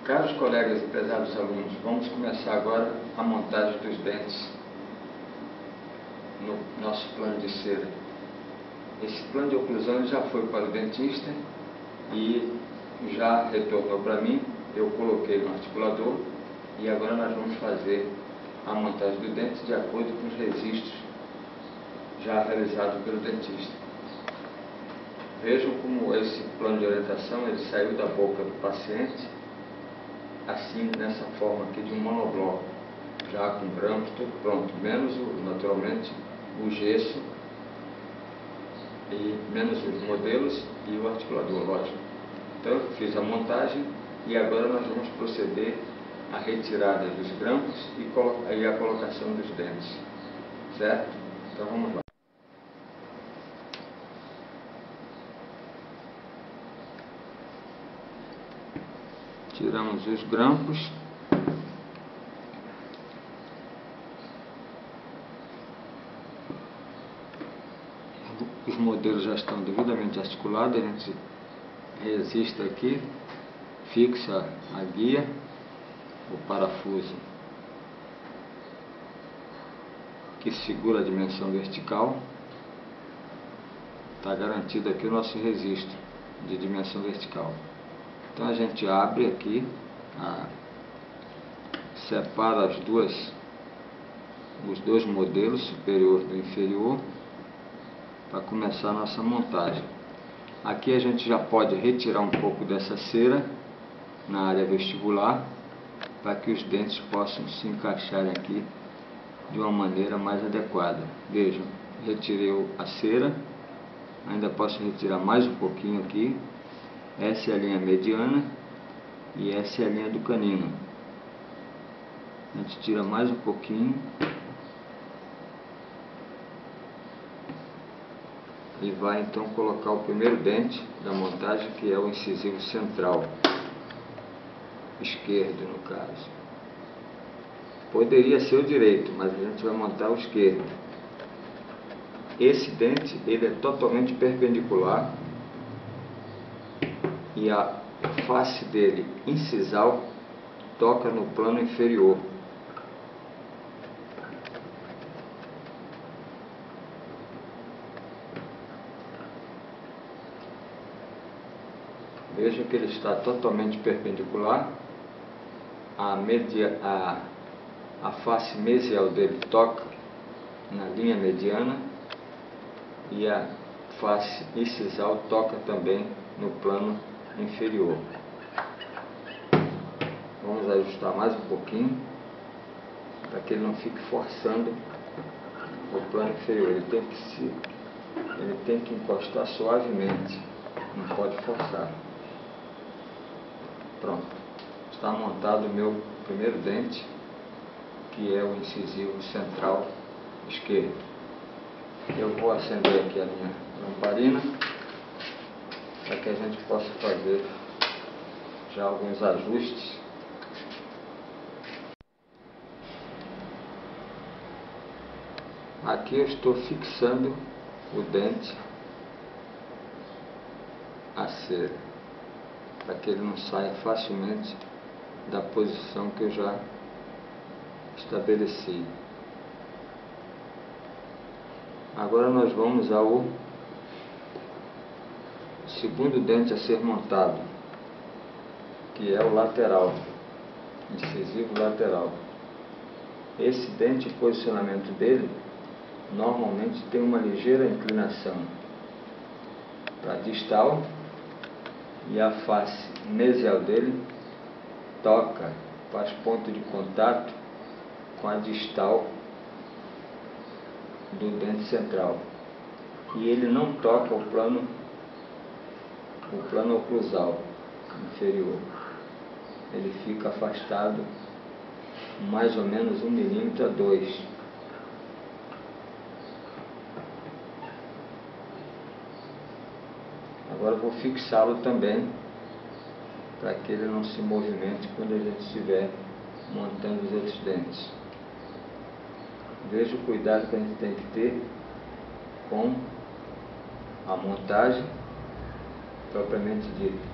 Caros colegas e prezados alunos, vamos começar agora a montagem dos dentes no nosso plano de cera. Esse plano de oclusão já foi para o dentista e já retornou para mim. Eu coloquei no articulador e agora nós vamos fazer a montagem do dente de acordo com os registros já realizados pelo dentista. Vejam como esse plano de orientação ele saiu da boca do paciente, assim, nessa forma aqui de um monobloco, já com grampo, tudo pronto, menos, naturalmente, o gesso, e menos os modelos e o articulador, lógico. Então eu fiz a montagem e agora nós vamos proceder à retirada dos grampos e a colocação dos dentes, certo? Então vamos lá. Tiramos os grampos. Os modelos já estão devidamente articulados. A gente resiste aqui, fixa a guia, o parafuso que segura a dimensão vertical. Está garantido aqui o nosso registro de dimensão vertical. Então a gente abre aqui, separa os dois modelos, superior do inferior, para começar a nossa montagem. Aqui a gente já pode retirar um pouco dessa cera na área vestibular, para que os dentes possam se encaixarem aqui de uma maneira mais adequada. Vejam, retirei a cera, ainda posso retirar mais um pouquinho aqui. Essa é a linha mediana e essa é a linha do canino. A gente tira mais um pouquinho e vai então colocar o primeiro dente da montagem, que é o incisivo central, esquerdo no caso. Poderia ser o direito, mas a gente vai montar o esquerdo. Esse dente ele é totalmente perpendicular e a face dele incisal toca no plano inferior. Veja que ele está totalmente perpendicular. A face mesial dele toca na linha mediana e a face incisal toca também no plano inferior. Vamos ajustar mais um pouquinho para que ele não fique forçando o plano inferior. Ele tem que encostar suavemente, não pode forçar. Pronto, está montado o meu primeiro dente, que é o incisivo central esquerdo. Eu vou acender aqui a minha lamparina para que a gente possa fazer já alguns ajustes. Aqui eu estou fixando o dente à cera, para que ele não saia facilmente da posição que eu já estabeleci. Agora nós vamos ao segundo dente a ser montado, que é o lateral, incisivo lateral. Esse dente, o posicionamento dele normalmente tem uma ligeira inclinação para a distal e a face mesial dele toca, faz ponto de contato com a distal do dente central, e ele não toca o plano oclusal inferior. Ele fica afastado mais ou menos 1 milímetro a 2. Agora vou fixá-lo também, para que ele não se movimente quando a gente estiver montando os outros dentes. Veja o cuidado que a gente tem que ter com a montagem propriamente dita.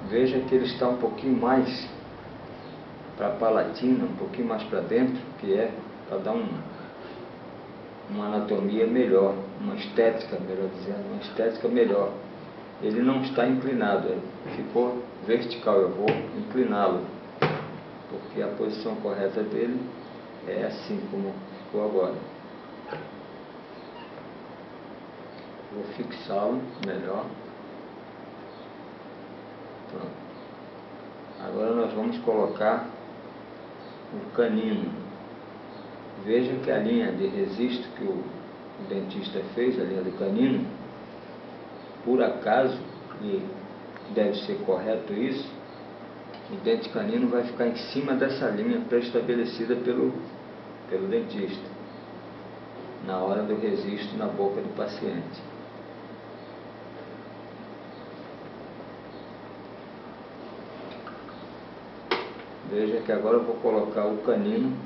Veja que ele está um pouquinho mais para a palatina, um pouquinho mais para dentro, que é para dar uma anatomia melhor, uma estética, melhor dizendo, uma estética melhor. Ele não está inclinado, ele ficou vertical. Eu vou incliná-lo, porque a posição correta dele é assim como ficou agora. Vou fixá-lo melhor. Pronto. Agora nós vamos colocar o canino. Veja que a linha de registro que o dentista fez, a linha do canino, por acaso, e deve ser correto isso, o dente canino vai ficar em cima dessa linha pré-estabelecida pelo dentista, na hora do registro na boca do paciente. Veja que agora eu vou colocar o canino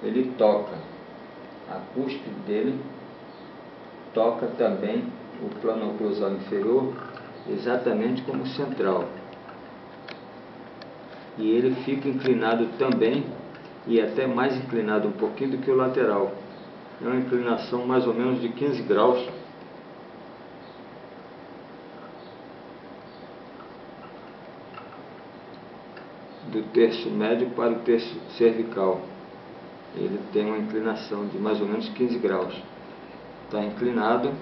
ele toca, a cúspide dele toca também o plano oclusal inferior, exatamente como o central, e ele fica inclinado também, e até mais inclinado um pouquinho do que o lateral. É uma inclinação mais ou menos de 15 graus. Do terço médio para o terço cervical. Ele tem uma inclinação de mais ou menos 15 graus. Está inclinado,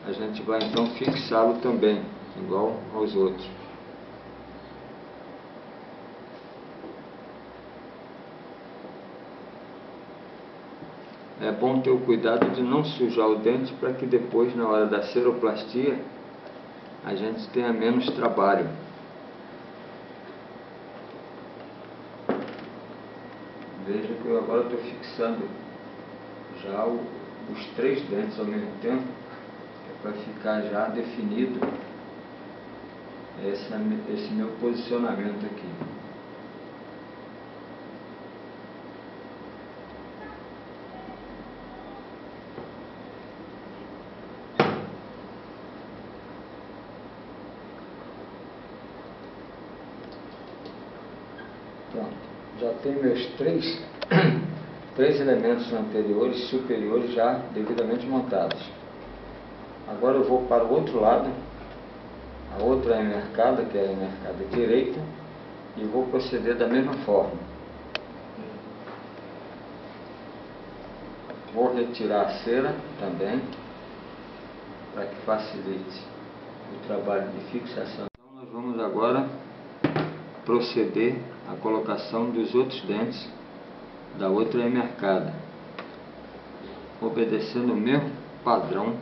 a gente vai então fixá-lo também, igual aos outros. É bom ter o cuidado de não sujar o dente, para que depois, na hora da ceroplastia, a gente tenha menos trabalho. Veja que eu agora estou fixando já os 3 dentes ao mesmo tempo, para ficar já definido esse meu posicionamento aqui. Pronto, já tenho meus três elementos anteriores, superiores, já devidamente montados. Agora eu vou para o outro lado, a outra emercada, que é a emercada direita, e vou proceder da mesma forma. Vou retirar a cera também, para que facilite o trabalho de fixação. Então nós vamos agora proceder à colocação dos outros dentes da outra emercada, obedecendo o mesmo padrão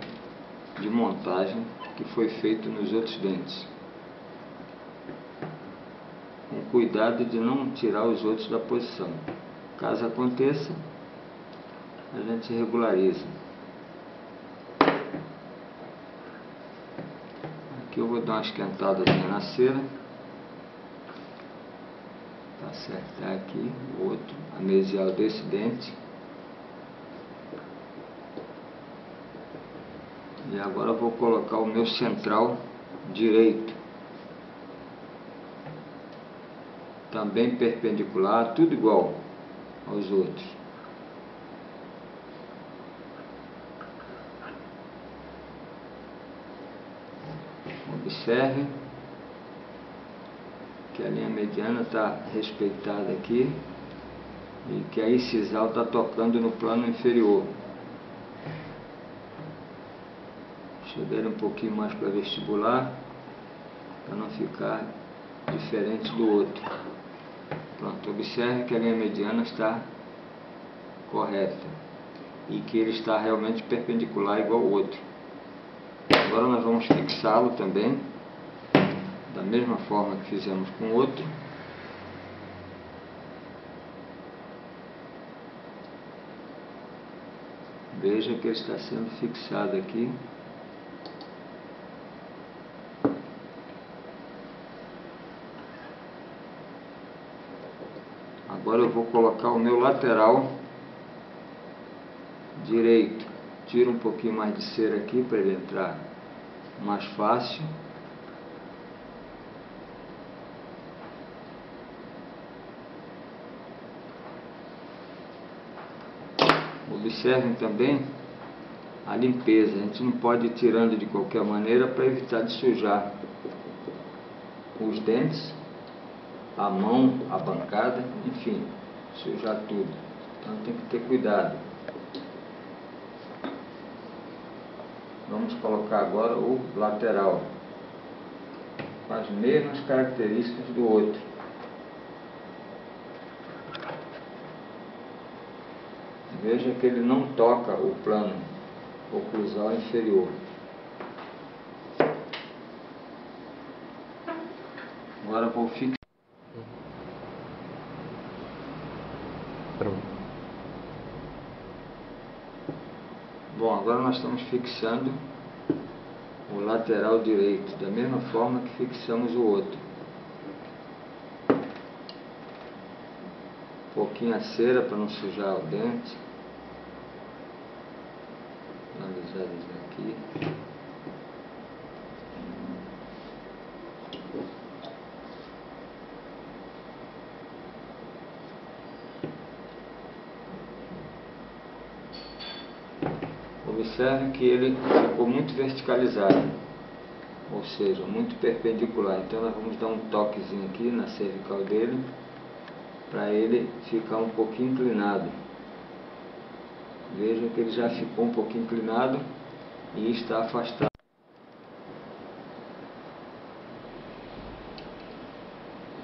de montagem que foi feito nos outros dentes, com cuidado de não tirar os outros da posição. Caso aconteça, a gente regulariza. Aqui eu vou dar uma esquentada na cera para acertar aqui o outro, a mesial desse dente. E agora eu vou colocar o meu central direito, também perpendicular, tudo igual aos outros. Observe que a linha mediana está respeitada aqui e que a incisal está tocando no plano inferior. Chegar um pouquinho mais para vestibular, para não ficar diferente do outro. Pronto, observe que a linha mediana está correta e que ele está realmente perpendicular igual ao outro. Agora nós vamos fixá-lo também, da mesma forma que fizemos com o outro. Veja que ele está sendo fixado aqui. Agora eu vou colocar o meu lateral direito, tira um pouquinho mais de cera aqui para ele entrar mais fácil. Observem também a limpeza, a gente não pode ir tirando de qualquer maneira para evitar de sujar os dentes, a mão, a bancada, enfim, sujar tudo. Então tem que ter cuidado. Vamos colocar agora o lateral, com as mesmas características do outro. Veja que ele não toca o plano oclusal inferior. Agora vou fixar. Bom, agora nós estamos fixando o lateral direito, da mesma forma que fixamos o outro. Um pouquinho a cera para não sujar o dente. Finalizar isso aqui. Observe que ele ficou muito verticalizado, ou seja, muito perpendicular. Então nós vamos dar um toquezinho aqui na cervical dele, para ele ficar um pouquinho inclinado. Veja que ele já ficou um pouquinho inclinado e está afastado.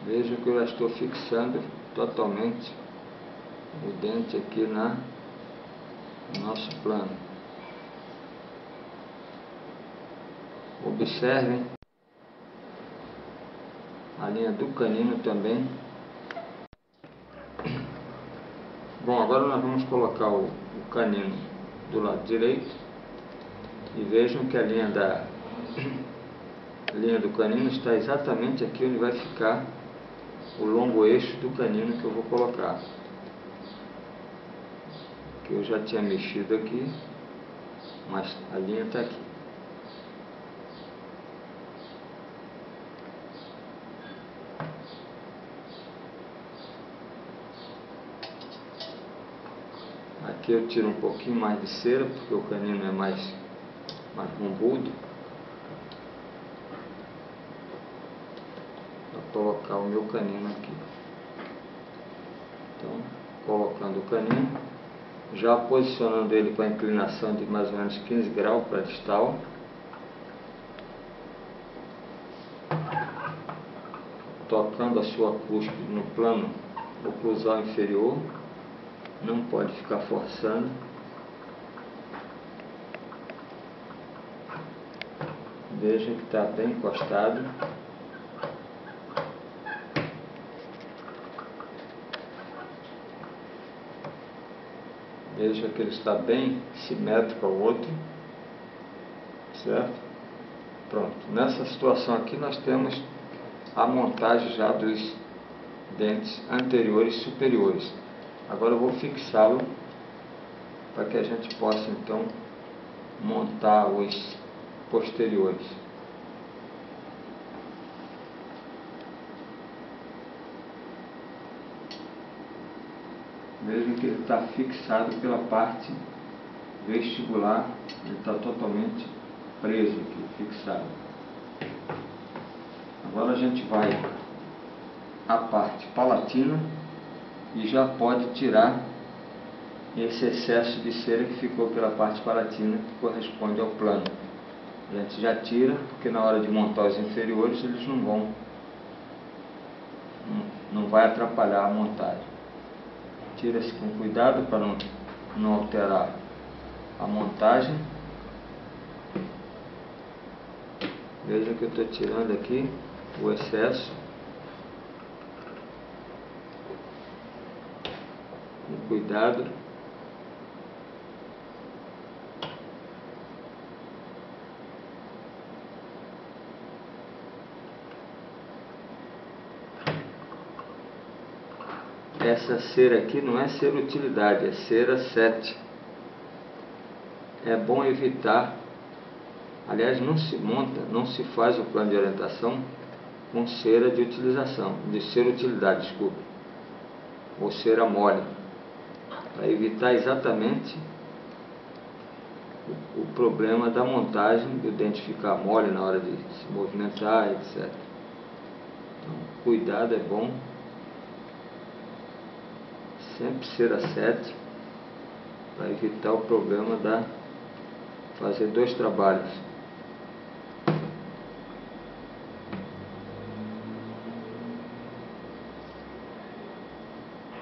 Veja que eu já estou fixando totalmente o dente aqui no nosso plano. Observem a linha do canino também. Bom, agora nós vamos colocar o canino do lado direito e vejam que a linha do canino está exatamente aqui onde vai ficar o longo eixo do canino que eu vou colocar. Que eu já tinha mexido aqui, mas a linha está aqui. Aqui eu tiro um pouquinho mais de cera, porque o canino é mais bombudo. Vou colocar o meu canino aqui. Então, colocando o canino, já posicionando ele com a inclinação de mais ou menos 15 graus para distal. Tocando a sua cúspide no plano oclusal inferior. Não pode ficar forçando. Veja que está bem encostado. Veja que ele está bem simétrico ao outro. Certo? Pronto. Nessa situação aqui nós temos a montagem já dos dentes anteriores e superiores. Agora eu vou fixá-lo para que a gente possa então montar os posteriores. Vejam que ele está fixado pela parte vestibular, ele está totalmente preso aqui, fixado. Agora a gente vai à parte palatina e já pode tirar esse excesso de cera que ficou pela parte palatina, que corresponde ao plano. A gente já tira, porque na hora de montar os inferiores eles não vai atrapalhar a montagem. Tira-se com cuidado para não alterar a montagem. Veja que eu estou tirando aqui o excesso. Com cuidado. Essa cera aqui não é cera utilidade, é cera 7. é bom evitar, aliás, não se monta, não se faz o plano de orientação com cera de utilização, de cera utilidade, desculpe, ou cera mole, para evitar exatamente o problema da montagem, do dente ficar mole na hora de se movimentar, etc. Então, cuidado é bom, sempre cera 7, para evitar o problema da fazer dois trabalhos.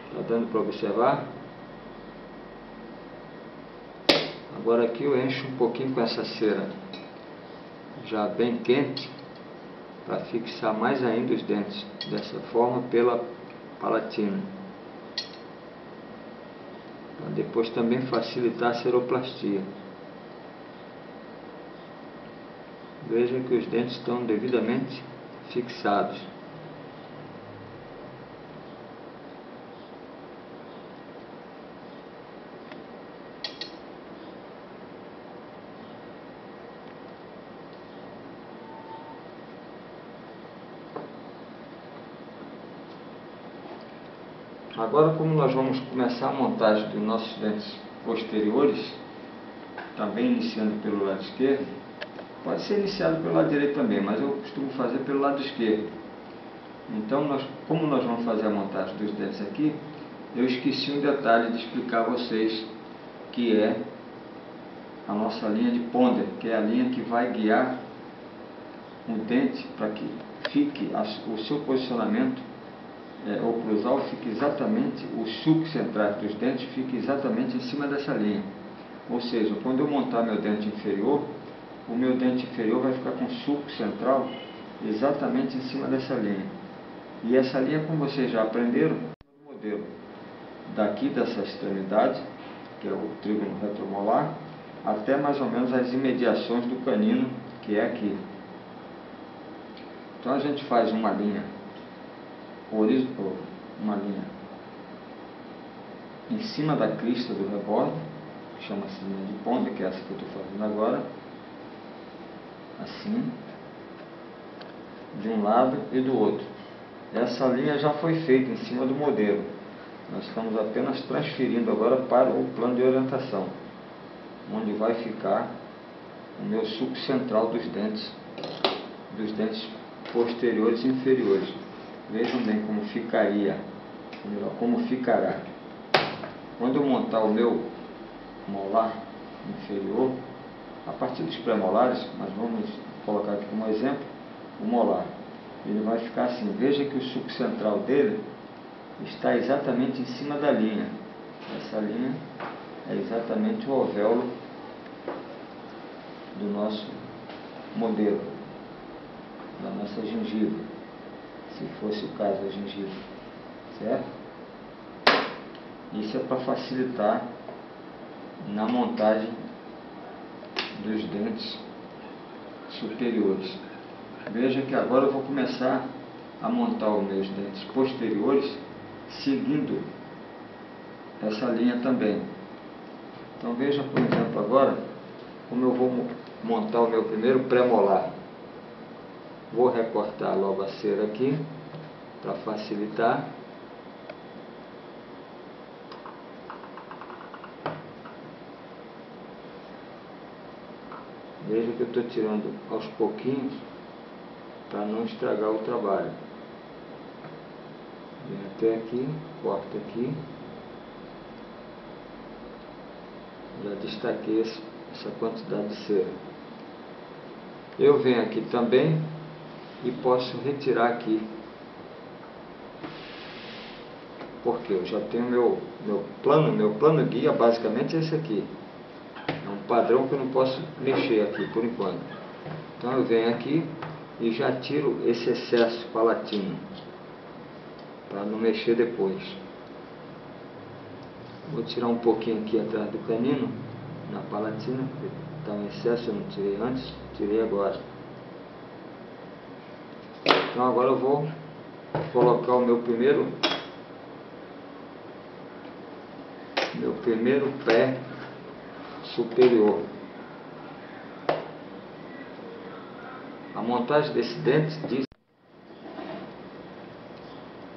Está dando para observar? Agora aqui eu encho um pouquinho com essa cera já bem quente, para fixar mais ainda os dentes, dessa forma pela palatina. Para depois também facilitar a ceroplastia. Veja que os dentes estão devidamente fixados. Agora, como nós vamos começar a montagem dos nossos dentes posteriores, também iniciando pelo lado esquerdo, pode ser iniciado pelo lado direito também, mas eu costumo fazer pelo lado esquerdo. Então, como nós vamos fazer a montagem dos dentes aqui, eu esqueci um detalhe de explicar a vocês, que é a nossa linha de ponder, que é a linha que vai guiar o dente para que fique o seu posicionamento oclusal, fique exatamente, os sulcos centrais dos dentes fique exatamente em cima dessa linha. Ou seja, quando eu montar meu dente inferior, o meu dente inferior vai ficar com o sulco central exatamente em cima dessa linha. E essa linha, como vocês já aprenderam, o modelo daqui dessa extremidade, que é o trígono retromolar, até mais ou menos as imediações do canino, que é aqui. Então a gente faz uma linha horizontal, uma linha em cima da crista do rebordo, que chama-se linha de ponta, que é essa que eu estou fazendo agora, assim, de um lado e do outro. Essa linha já foi feita em cima do modelo, nós estamos apenas transferindo agora para o plano de orientação, onde vai ficar o meu sulco central dos dentes posteriores e inferiores. Vejam bem como ficaria, como ficará. Quando eu montar o meu molar inferior, a partir dos pré-molares, mas vamos colocar aqui como exemplo, o molar, ele vai ficar assim. Veja que o sulco central dele está exatamente em cima da linha. Essa linha é exatamente o alvéolo do nosso modelo, da nossa gengiva, se fosse o caso da gengiva, certo? Isso é para facilitar na montagem dos dentes superiores. Veja que agora eu vou começar a montar os meus dentes posteriores seguindo essa linha também. Então veja, por exemplo, agora como eu vou montar o meu primeiro pré-molar. Vou recortar logo a cera aqui para facilitar. Veja que eu estou tirando aos pouquinhos para não estragar o trabalho. Vem até aqui, corta aqui. Já destaquei essa quantidade de cera. Eu venho aqui também e posso retirar aqui, porque eu já tenho meu plano guia, basicamente é esse aqui. É um padrão que eu não posso mexer aqui por enquanto. Então eu venho aqui e já tiro esse excesso palatino, para não mexer depois. Vou tirar um pouquinho aqui atrás do canino, na palatina, porque está um excesso, eu não tirei antes, tirei agora. Então agora eu vou colocar o meu primeiro pé superior. A montagem desse dente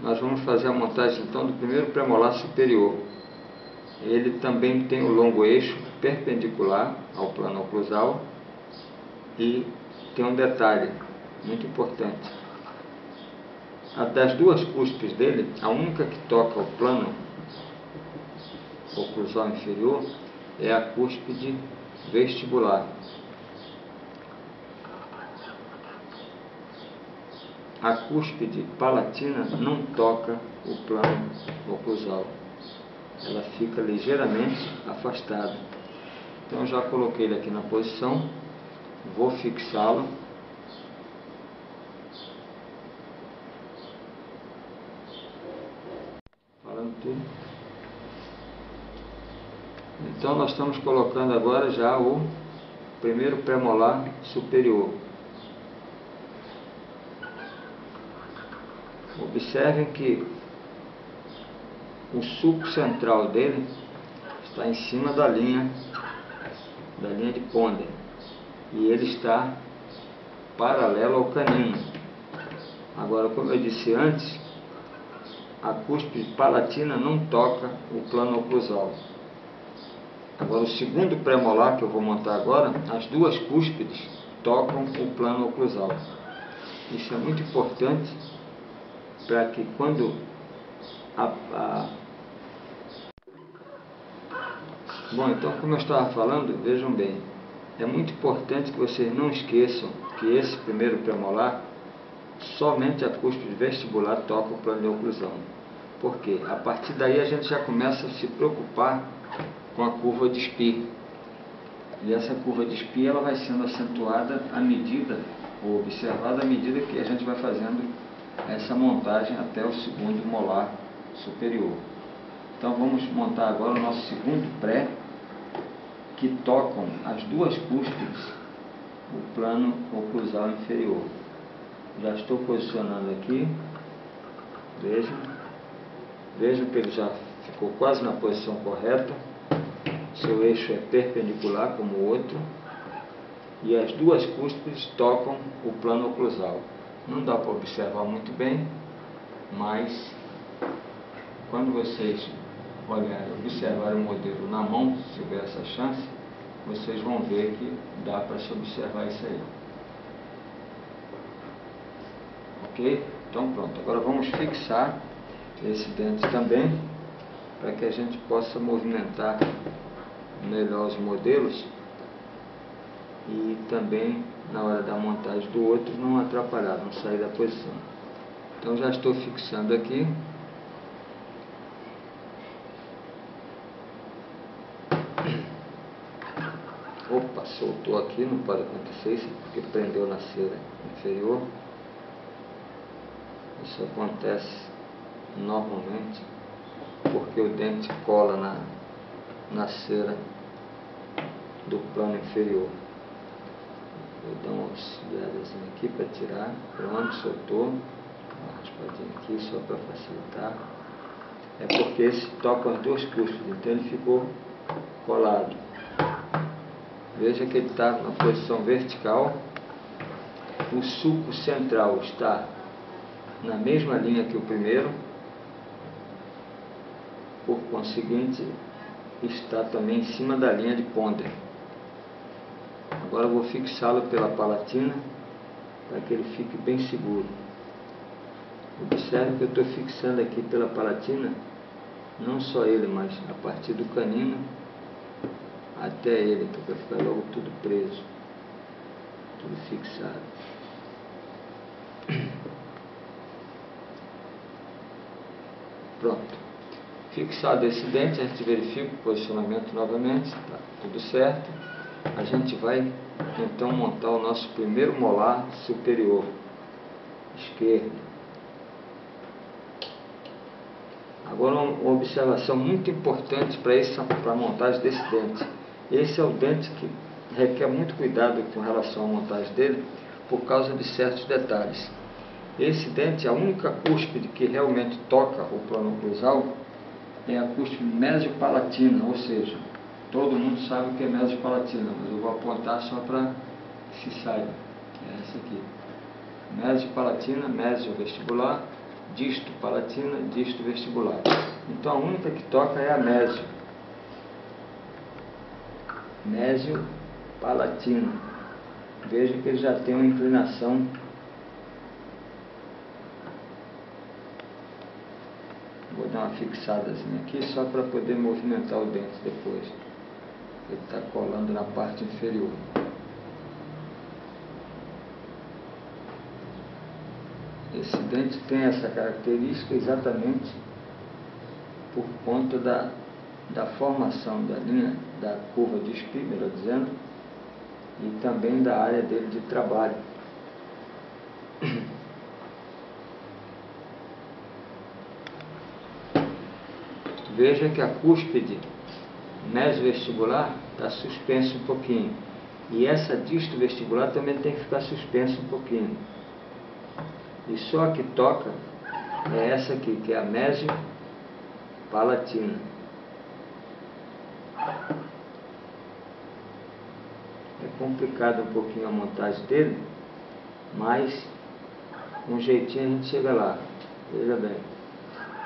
nós vamos fazer a montagem então do primeiro premolar superior. Ele também tem o longo eixo perpendicular ao plano oclusal e tem um detalhe muito importante. Das duas cúspides dele, a única que toca o plano oclusal inferior é a cúspide vestibular. A cúspide palatina não toca o plano oclusal, ela fica ligeiramente afastada. Então já coloquei ele aqui na posição, vou fixá-lo. Falando tudo. Então nós estamos colocando agora já o primeiro premolar superior. Observem que o sulco central dele está em cima da linha de Ponder e ele está paralelo ao canino. Agora, como eu disse antes, a cúspide palatina não toca o plano oclusal. Agora, o segundo premolar que eu vou montar agora, as duas cúspides tocam o plano oclusal. Isso é muito importante para que quando Bom, então como eu estava falando, vejam bem, é muito importante que vocês não esqueçam que esse primeiro premolar, somente a cúspide vestibular toca o plano de oclusão. Porque a partir daí a gente já começa a se preocupar com a curva de Spee. E essa curva de Spee ela vai sendo acentuada à medida, ou observada à medida que a gente vai fazendo essa montagem até o segundo molar superior. Então vamos montar agora o nosso segundo pré, que tocam as duas cúspides o plano oclusal inferior. Já estou posicionando aqui, vejam que ele já ficou quase na posição correta, seu eixo é perpendicular como o outro, e as duas cúspides tocam o plano oclusal. Não dá para observar muito bem, mas quando vocês observarem o modelo na mão, se tiver essa chance, vocês vão ver que dá para se observar isso aí. Ok? Então pronto, agora vamos fixar esse dente também, para que a gente possa movimentar melhor os modelos e também na hora da montagem do outro não atrapalhar, não sair da posição. Então já estou fixando aqui. Opa, soltou aqui, não pode acontecer isso porque prendeu na cera inferior. Isso acontece normalmente porque o dente cola na cera do plano inferior. Vou dar uma auxiliadazinha aqui para tirar. Pronto, soltou. Uma raspadinha aqui só para facilitar. É porque esse toca as duas cúspides, então ele ficou colado. Veja que ele está na posição vertical. O sulco central está na mesma linha que o primeiro. Por conseguinte, está também em cima da linha de Ponder. Agora eu vou fixá-lo pela palatina para que ele fique bem seguro. Observe que eu estou fixando aqui pela palatina, não só ele, mas a partir do canino até ele, para ficar logo tudo preso, tudo fixado. Pronto. Fixado esse dente, a gente verifica o posicionamento novamente, está tudo certo. A gente vai então montar o nosso primeiro molar superior esquerdo. Agora uma observação muito importante para a montagem desse dente. Esse é o dente que requer muito cuidado com relação à montagem dele, por causa de certos detalhes. Esse dente, a única cúspide que realmente toca o plano oclusal é a cúspide mesopalatina, ou seja, todo mundo sabe o que é mesopalatina, mas eu vou apontar só para que se saiba. É essa aqui. Mesopalatina, mesiovestibular, distopalatina, distovestibular. Então a única que toca é a mesio. Mesiopalatina. Veja que ele já tem uma inclinação. Vou dar uma fixadazinha aqui só para poder movimentar o dente depois. Ele está colando na parte inferior. Esse dente tem essa característica exatamente por conta da formação da linha, da curva de Spee, melhor dizendo, e também da área dele de trabalho. Veja que a cúspide mesovestibular está suspensa um pouquinho. E essa distovestibular também tem que ficar suspensa um pouquinho. E só a que toca é essa aqui, que é a mesiopalatina. É complicado um pouquinho a montagem dele, mas com um jeitinho a gente chega lá. Veja bem,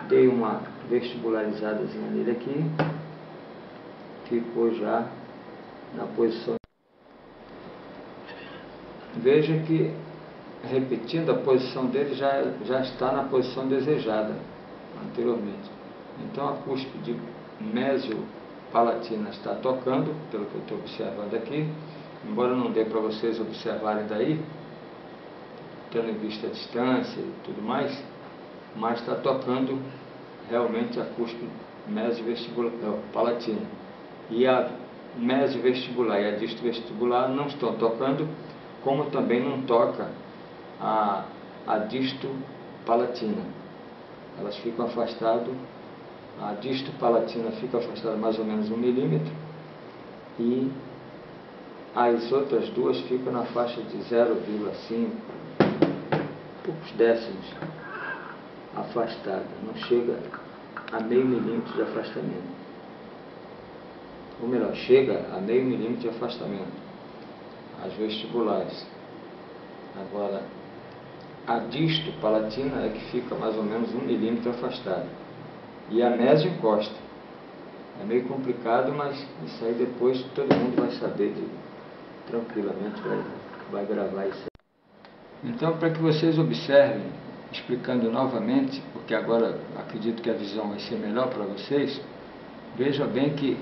dei uma vestibularizadazinha nele aqui, ficou já na posição. Veja que, repetindo, a posição dele já está na posição desejada anteriormente. Então a cúspide mesiopalatina está tocando, pelo que eu estou observando aqui, embora não dê para vocês observarem daí, tendo em vista a distância e tudo mais, mas está tocando realmente a cúspide mesovestibular-palatina. E a mesovestibular e a distovestibular não estão tocando, como também não toca a distopalatina. Elas ficam afastadas, a distopalatina fica afastada mais ou menos 1 milímetro e as outras duas ficam na faixa de 0,5, poucos décimos afastada, não chega a meio milímetro de afastamento. Ou melhor, chega a meio milímetro de afastamento, as vestibulares. Agora, a distopalatina é que fica mais ou menos 1 milímetro afastada. E a mesio encosta. É meio complicado, mas isso aí depois todo mundo vai saber tranquilamente, vai gravar isso aí. Então, para que vocês observem, explicando novamente, porque agora acredito que a visão vai ser melhor para vocês, veja bem que,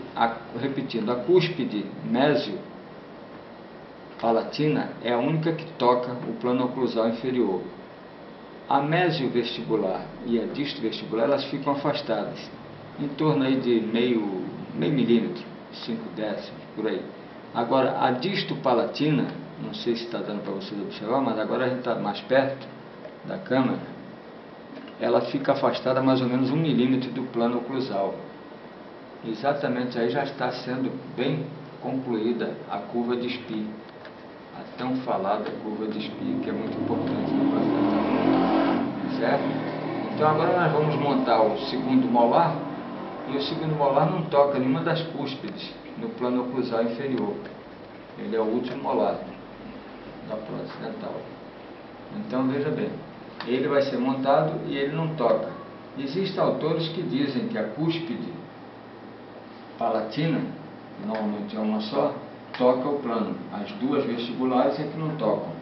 repetindo, a cúspide mesiopalatina é a única que toca o plano oclusal inferior. A mesiovestibular e a distovestibular, elas ficam afastadas, em torno aí de meio milímetro, 5 décimos, por aí. Agora, a distopalatina, não sei se está dando para vocês observar, mas agora a gente está mais perto da câmera, ela fica afastada mais ou menos 1 milímetro do plano oclusal. Exatamente aí já está sendo bem concluída a curva de Spee, a tão falada curva de Spee, que é muito importante no processo, certo? Então agora nós vamos montar o segundo molar, e o segundo molar não toca nenhuma das cúspides no plano oclusal inferior. Ele é o último molar da prótese dental. Então veja bem, ele vai ser montado e ele não toca. Existem autores que dizem que a cúspide palatina, normalmente é uma só, toca o plano. As duas vestibulares é que não tocam.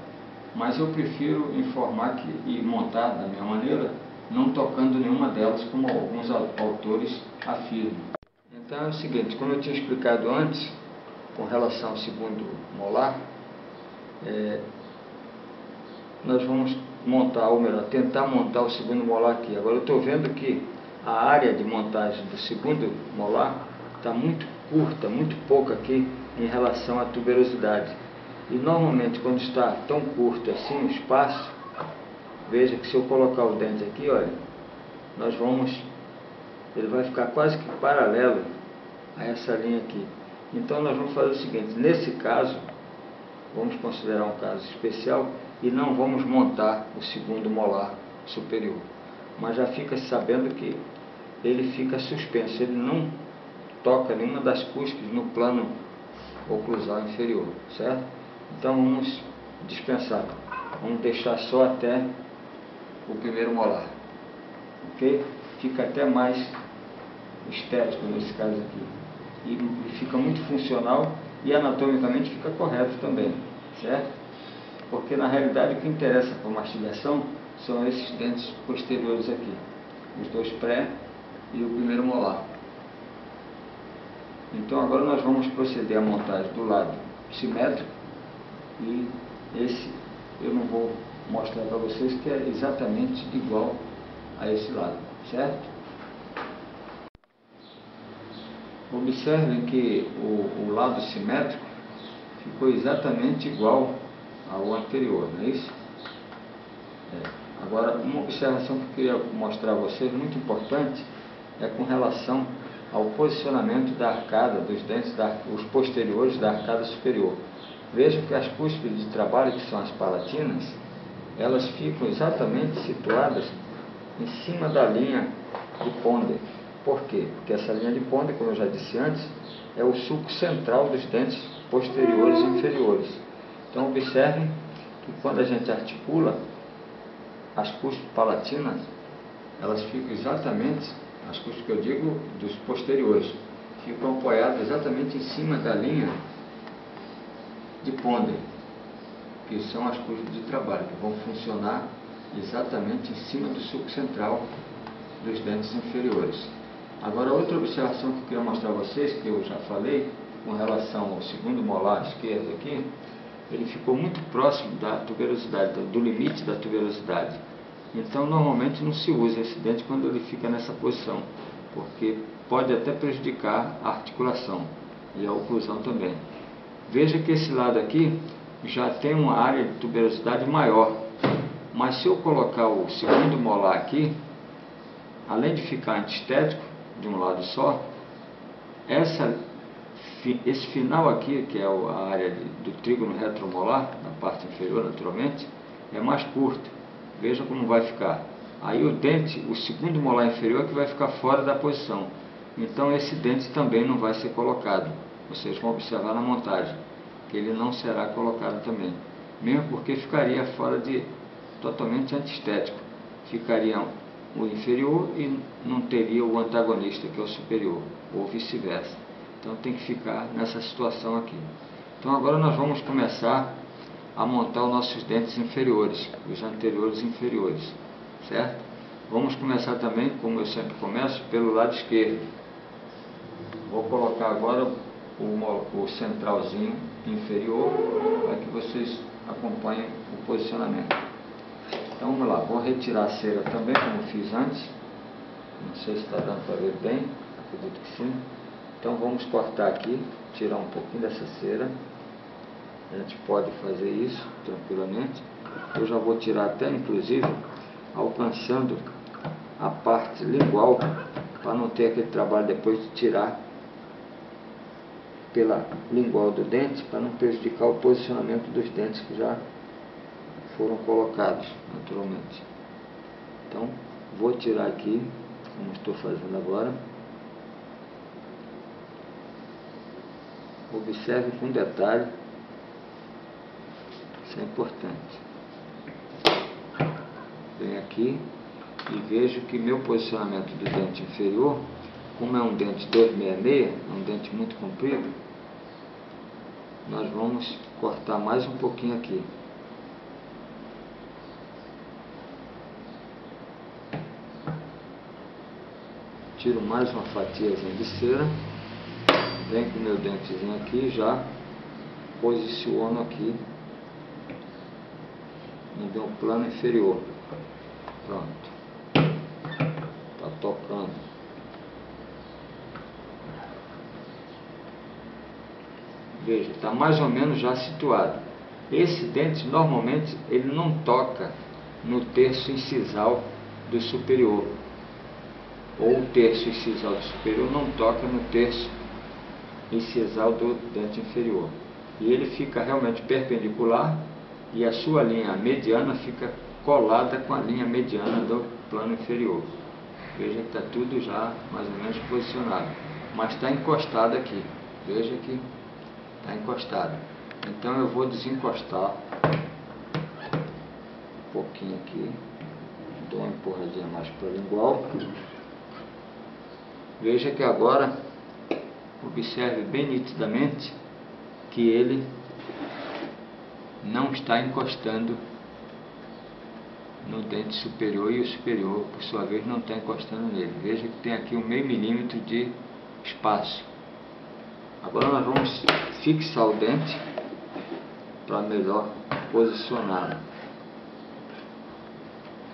Mas eu prefiro informar e montar da minha maneira, não tocando nenhuma delas, como alguns autores afirmam. Então é o seguinte, como eu tinha explicado antes, com relação ao segundo molar, nós vamos montar, ou melhor, tentar montar o segundo molar aqui. Agora eu estou vendo que a área de montagem do segundo molar está muito curta, muito pouca aqui em relação à tuberosidade. E normalmente quando está tão curto assim o espaço, veja que se eu colocar o dente aqui, olha, ele vai ficar quase que paralelo a essa linha aqui. Então nós vamos fazer o seguinte, nesse caso, vamos considerar um caso especial e não vamos montar o segundo molar superior. Mas já fica sabendo que ele fica suspenso, ele não toca nenhuma das cúspides no plano oclusal inferior, certo? Então vamos dispensar, vamos deixar só até o primeiro molar, ok? Fica até mais estético nesse caso aqui, e fica muito funcional e anatomicamente fica correto também, certo? Porque na realidade o que interessa para a mastigação são esses dentes posteriores aqui, os dois pré e o primeiro molar. Então agora nós vamos proceder à montagem do lado simétrico, e esse eu não vou mostrar para vocês, que é exatamente igual a esse lado, certo? Observem que o lado simétrico ficou exatamente igual ao anterior, não é isso? Agora, uma observação que eu queria mostrar a vocês, muito importante, é com relação ao posicionamento da arcada dos dentes, os posteriores da arcada superior. Vejam que as cúspides de trabalho, que são as palatinas, elas ficam exatamente situadas em cima da linha de Ponder. Por quê? Porque essa linha de Ponder, como eu já disse antes, é o sulco central dos dentes posteriores e inferiores. Então observem que quando a gente articula, as cúspides palatinas, elas ficam exatamente, as cúspides que eu digo dos posteriores, ficam apoiadas exatamente em cima da linha de Ponder, que são as cúspides de trabalho, que vão funcionar exatamente em cima do sulco central dos dentes inferiores. Agora, outra observação que eu queria mostrar a vocês, que eu já falei, com relação ao segundo molar esquerdo aqui, ele ficou muito próximo da tuberosidade, do limite da tuberosidade. Então, normalmente não se usa esse dente quando ele fica nessa posição, porque pode até prejudicar a articulação e a oclusão também. Veja que esse lado aqui já tem uma área de tuberosidade maior, mas se eu colocar o segundo molar aqui, além de ficar antiestético de um lado só, esse final aqui, que é a área do trígono retromolar, na parte inferior naturalmente, é mais curto. Veja como vai ficar. Aí o dente, o segundo molar inferior, que vai ficar fora da posição. Então esse dente também não vai ser colocado. Vocês vão observar na montagem que ele não será colocado também, mesmo porque ficaria fora de, totalmente antiestético. Ficaria o inferior e não teria o antagonista, que é o superior, ou vice-versa. Então tem que ficar nessa situação aqui. Então agora nós vamos começar a montar os nossos dentes inferiores, os anteriores e inferiores, certo? Vamos começar também, como eu sempre começo, pelo lado esquerdo. Vou colocar agora o centralzinho inferior, para que vocês acompanhem o posicionamento. Então vamos lá, vou retirar a cera também, como fiz antes. Não sei se está dando para ver bem, acredito que sim. Então vamos cortar aqui, tirar um pouquinho dessa cera. A gente pode fazer isso tranquilamente. Eu já vou tirar até, inclusive, alcançando a parte lingual, para não ter aquele trabalho depois de tirar pela lingual do dente, para não prejudicar o posicionamento dos dentes que já foram colocados naturalmente. Então vou tirar aqui, como estou fazendo agora. Observe com detalhe, isso é importante. Venho aqui e vejo que meu posicionamento do dente inferior, como é um dente 266, é um dente muito comprido, nós vamos cortar mais um pouquinho aqui. Tiro mais uma fatiazinha de cera, venho com o meu dentezinho aqui, já posiciono aqui no meu plano inferior. Pronto, está tocando. Veja, está mais ou menos já situado. Esse dente normalmente ele não toca no terço incisal do superior, ou o terço incisal do superior não toca no terço incisal do dente inferior, e ele fica realmente perpendicular, e a sua linha mediana fica colada com a linha mediana do plano inferior. Veja que está tudo já mais ou menos posicionado. mas está encostado aqui. Veja que está encostado. Então eu vou desencostar um pouquinho aqui, dou uma empurradinha mais para o lingual. Veja que agora, observe bem nitidamente que ele não está encostando no dente superior, e o superior, por sua vez, não está encostando nele. Veja que tem aqui 1/2 milímetro de espaço. Agora nós vamos fixar o dente para melhor posicioná-lo.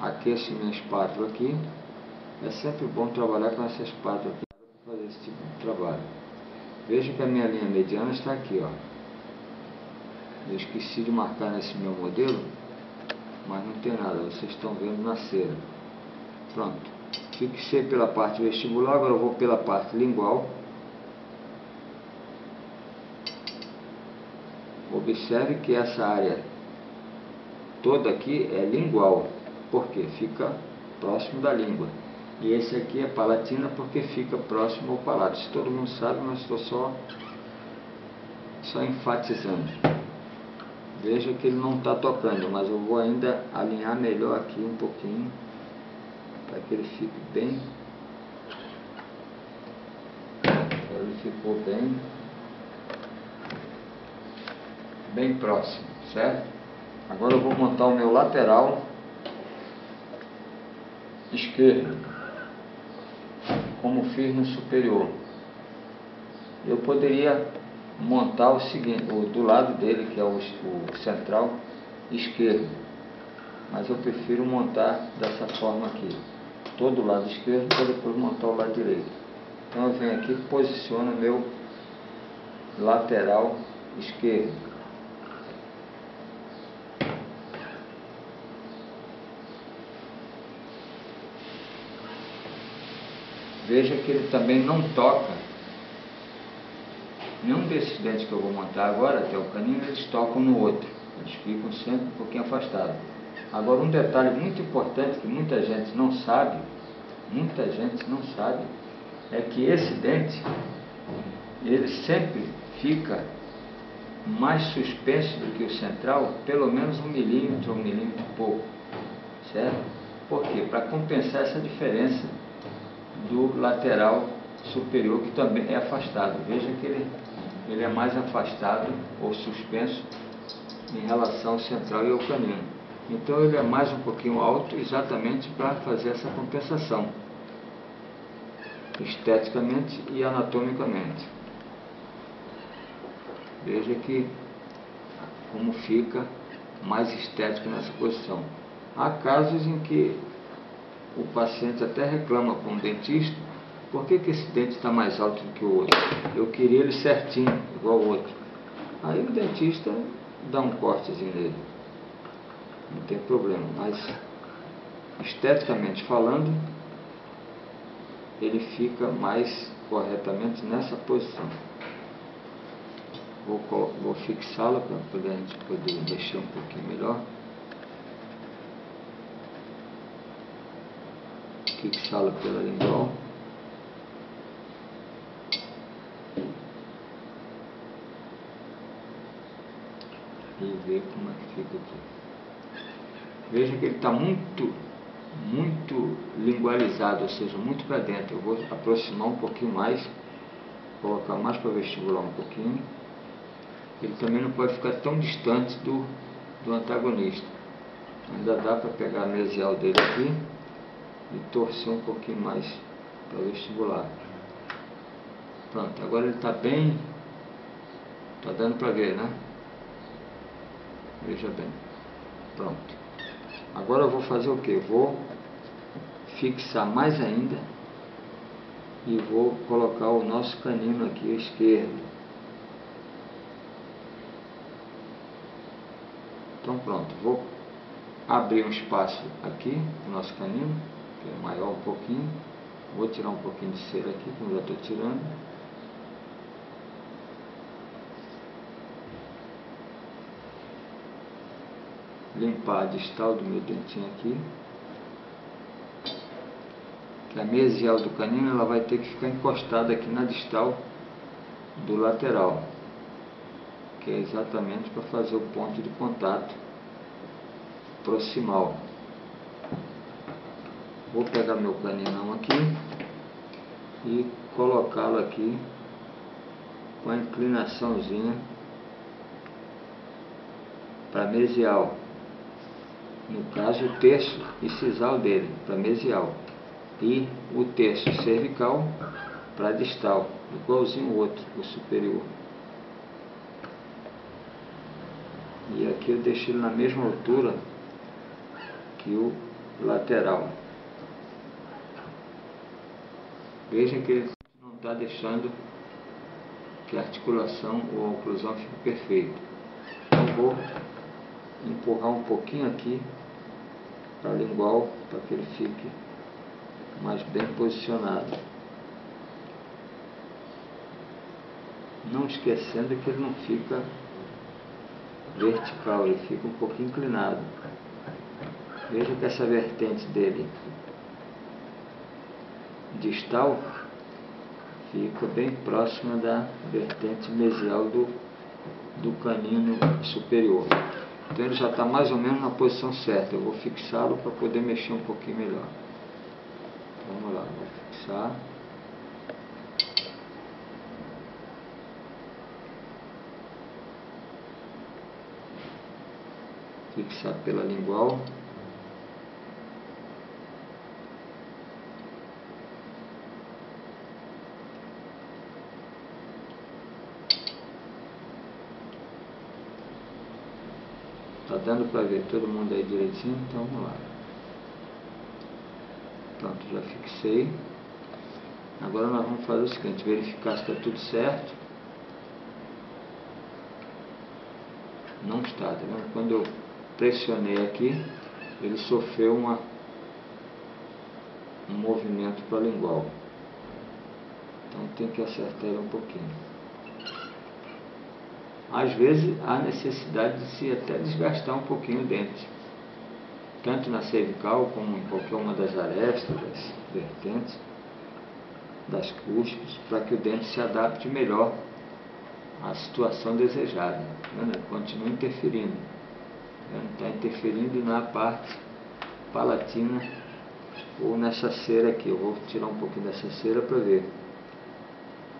Aqueço minha espátula aqui. É sempre bom trabalhar com essa espátula aqui para fazer esse tipo de trabalho. Veja que a minha linha mediana está aqui, ó. Eu esqueci de marcar nesse meu modelo, mas não tem nada, vocês estão vendo na cera. Pronto, fixei pela parte vestibular, agora eu vou pela parte lingual. Observe que essa área toda aqui é lingual, porque fica próximo da língua. E esse aqui é palatina, porque fica próximo ao palato. Isso todo mundo sabe, mas estou só enfatizando. Veja que ele não está tocando, mas eu vou ainda alinhar melhor aqui um pouquinho, para que ele fique bem. Ele ficou bem próximo, certo? Agora eu vou montar o meu lateral esquerdo, como fiz no superior. Eu poderia montar o seguinte, do lado dele, que é o central esquerdo, mas eu prefiro montar dessa forma aqui, todo o lado esquerdo, para depois montar o lado direito. Então eu venho aqui e posiciono o meu lateral esquerdo. Veja que ele também não toca. Nenhum desses dentes que eu vou montar agora, até o canino, eles tocam no outro. Eles ficam sempre um pouquinho afastados. Agora, um detalhe muito importante que muita gente não sabe, é que esse dente, ele sempre fica mais suspenso do que o central, pelo menos 1 milímetro ou 1 milímetro e pouco. Certo? Por quê? Para compensar essa diferença do lateral superior, que também é afastado. Veja que ele é mais afastado ou suspenso em relação ao central e ao canino. Então ele é mais um pouquinho alto, exatamente para fazer essa compensação, esteticamente e anatomicamente. Veja que como fica mais estético nessa posição. Há casos em que o paciente até reclama com o dentista: por que esse dente está mais alto do que o outro? Eu queria ele certinho, igual o outro. Aí o dentista dá um cortezinho nele, não tem problema, mas esteticamente falando, ele fica mais corretamente nessa posição. Vou fixá-la para a gente poder mexer um pouquinho melhor. Fixá-la pela lingual. E ver como é que fica aqui. Veja que ele está muito lingualizado, ou seja, muito para dentro. Eu vou aproximar um pouquinho mais, colocar mais para vestibular um pouquinho. Ele também não pode ficar tão distante do antagonista. Ainda dá para pegar a mesial dele aqui e torcer um pouquinho mais para vestibular. Pronto, agora ele está bem, está dando para ver, né? Veja bem, pronto. Agora eu vou fazer o que? Vou fixar mais ainda e vou colocar o nosso canino aqui à esquerda. Então pronto, vou abrir um espaço aqui no nosso canino, que é maior um pouquinho. Vou tirar um pouquinho de cera aqui, como já estou tirando. Limpar a distal do meu dentinho aqui, que a mesial do canino ela vai ter que ficar encostada aqui na distal do lateral, que é exatamente para fazer o ponto de contato proximal. Vou pegar meu caninão aqui e colocá-lo aqui com a inclinaçãozinha para mesial. No caso, o terço incisal dele para mesial e o terço cervical para distal, igualzinho o outro, o superior. E aqui eu deixo ele na mesma altura que o lateral. Veja que ele não está deixando que a articulação ou a oclusão fique perfeita. Então vou empurrar um pouquinho aqui para a lingual, para que ele fique mais bem posicionado. Não esquecendo que ele não fica vertical, ele fica um pouquinho inclinado. Veja que essa vertente dele distal fica bem próxima da vertente mesial do canino superior. Então ele já está mais ou menos na posição certa. Eu vou fixá-lo para poder mexer um pouquinho melhor. Vamos lá, vou fixar. Fixar pela lingual. Tá dando para ver todo mundo aí direitinho? Então vamos lá. Pronto, já fixei. Agora nós vamos fazer o seguinte, verificar se está tudo certo. Não está, tá vendo? Quando eu pressionei aqui, ele sofreu um movimento para a lingual. Então tem que acertar ele um pouquinho. Às vezes há necessidade de se até desgastar um pouquinho o dente, tanto na cervical como em qualquer uma das arestas, das vertentes, das cúspides, para que o dente se adapte melhor à situação desejada. Continua interferindo, está interferindo na parte palatina ou nessa cera aqui. Eu vou tirar um pouquinho dessa cera para ver,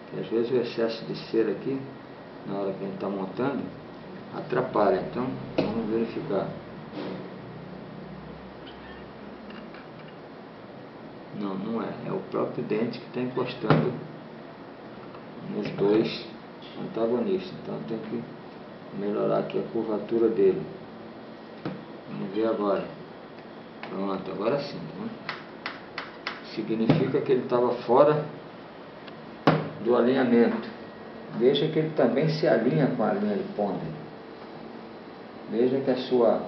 que às vezes o excesso de cera aqui, na hora que a gente está montando, atrapalha. Então vamos verificar. Não, não é. É o próprio dente que está encostando nos dois antagonistas. Então tem que melhorar aqui a curvatura dele. Vamos ver agora. Pronto, agora sim. Significa que ele estava fora do alinhamento. Veja que ele também se alinha com a linha de ponta. Veja que a sua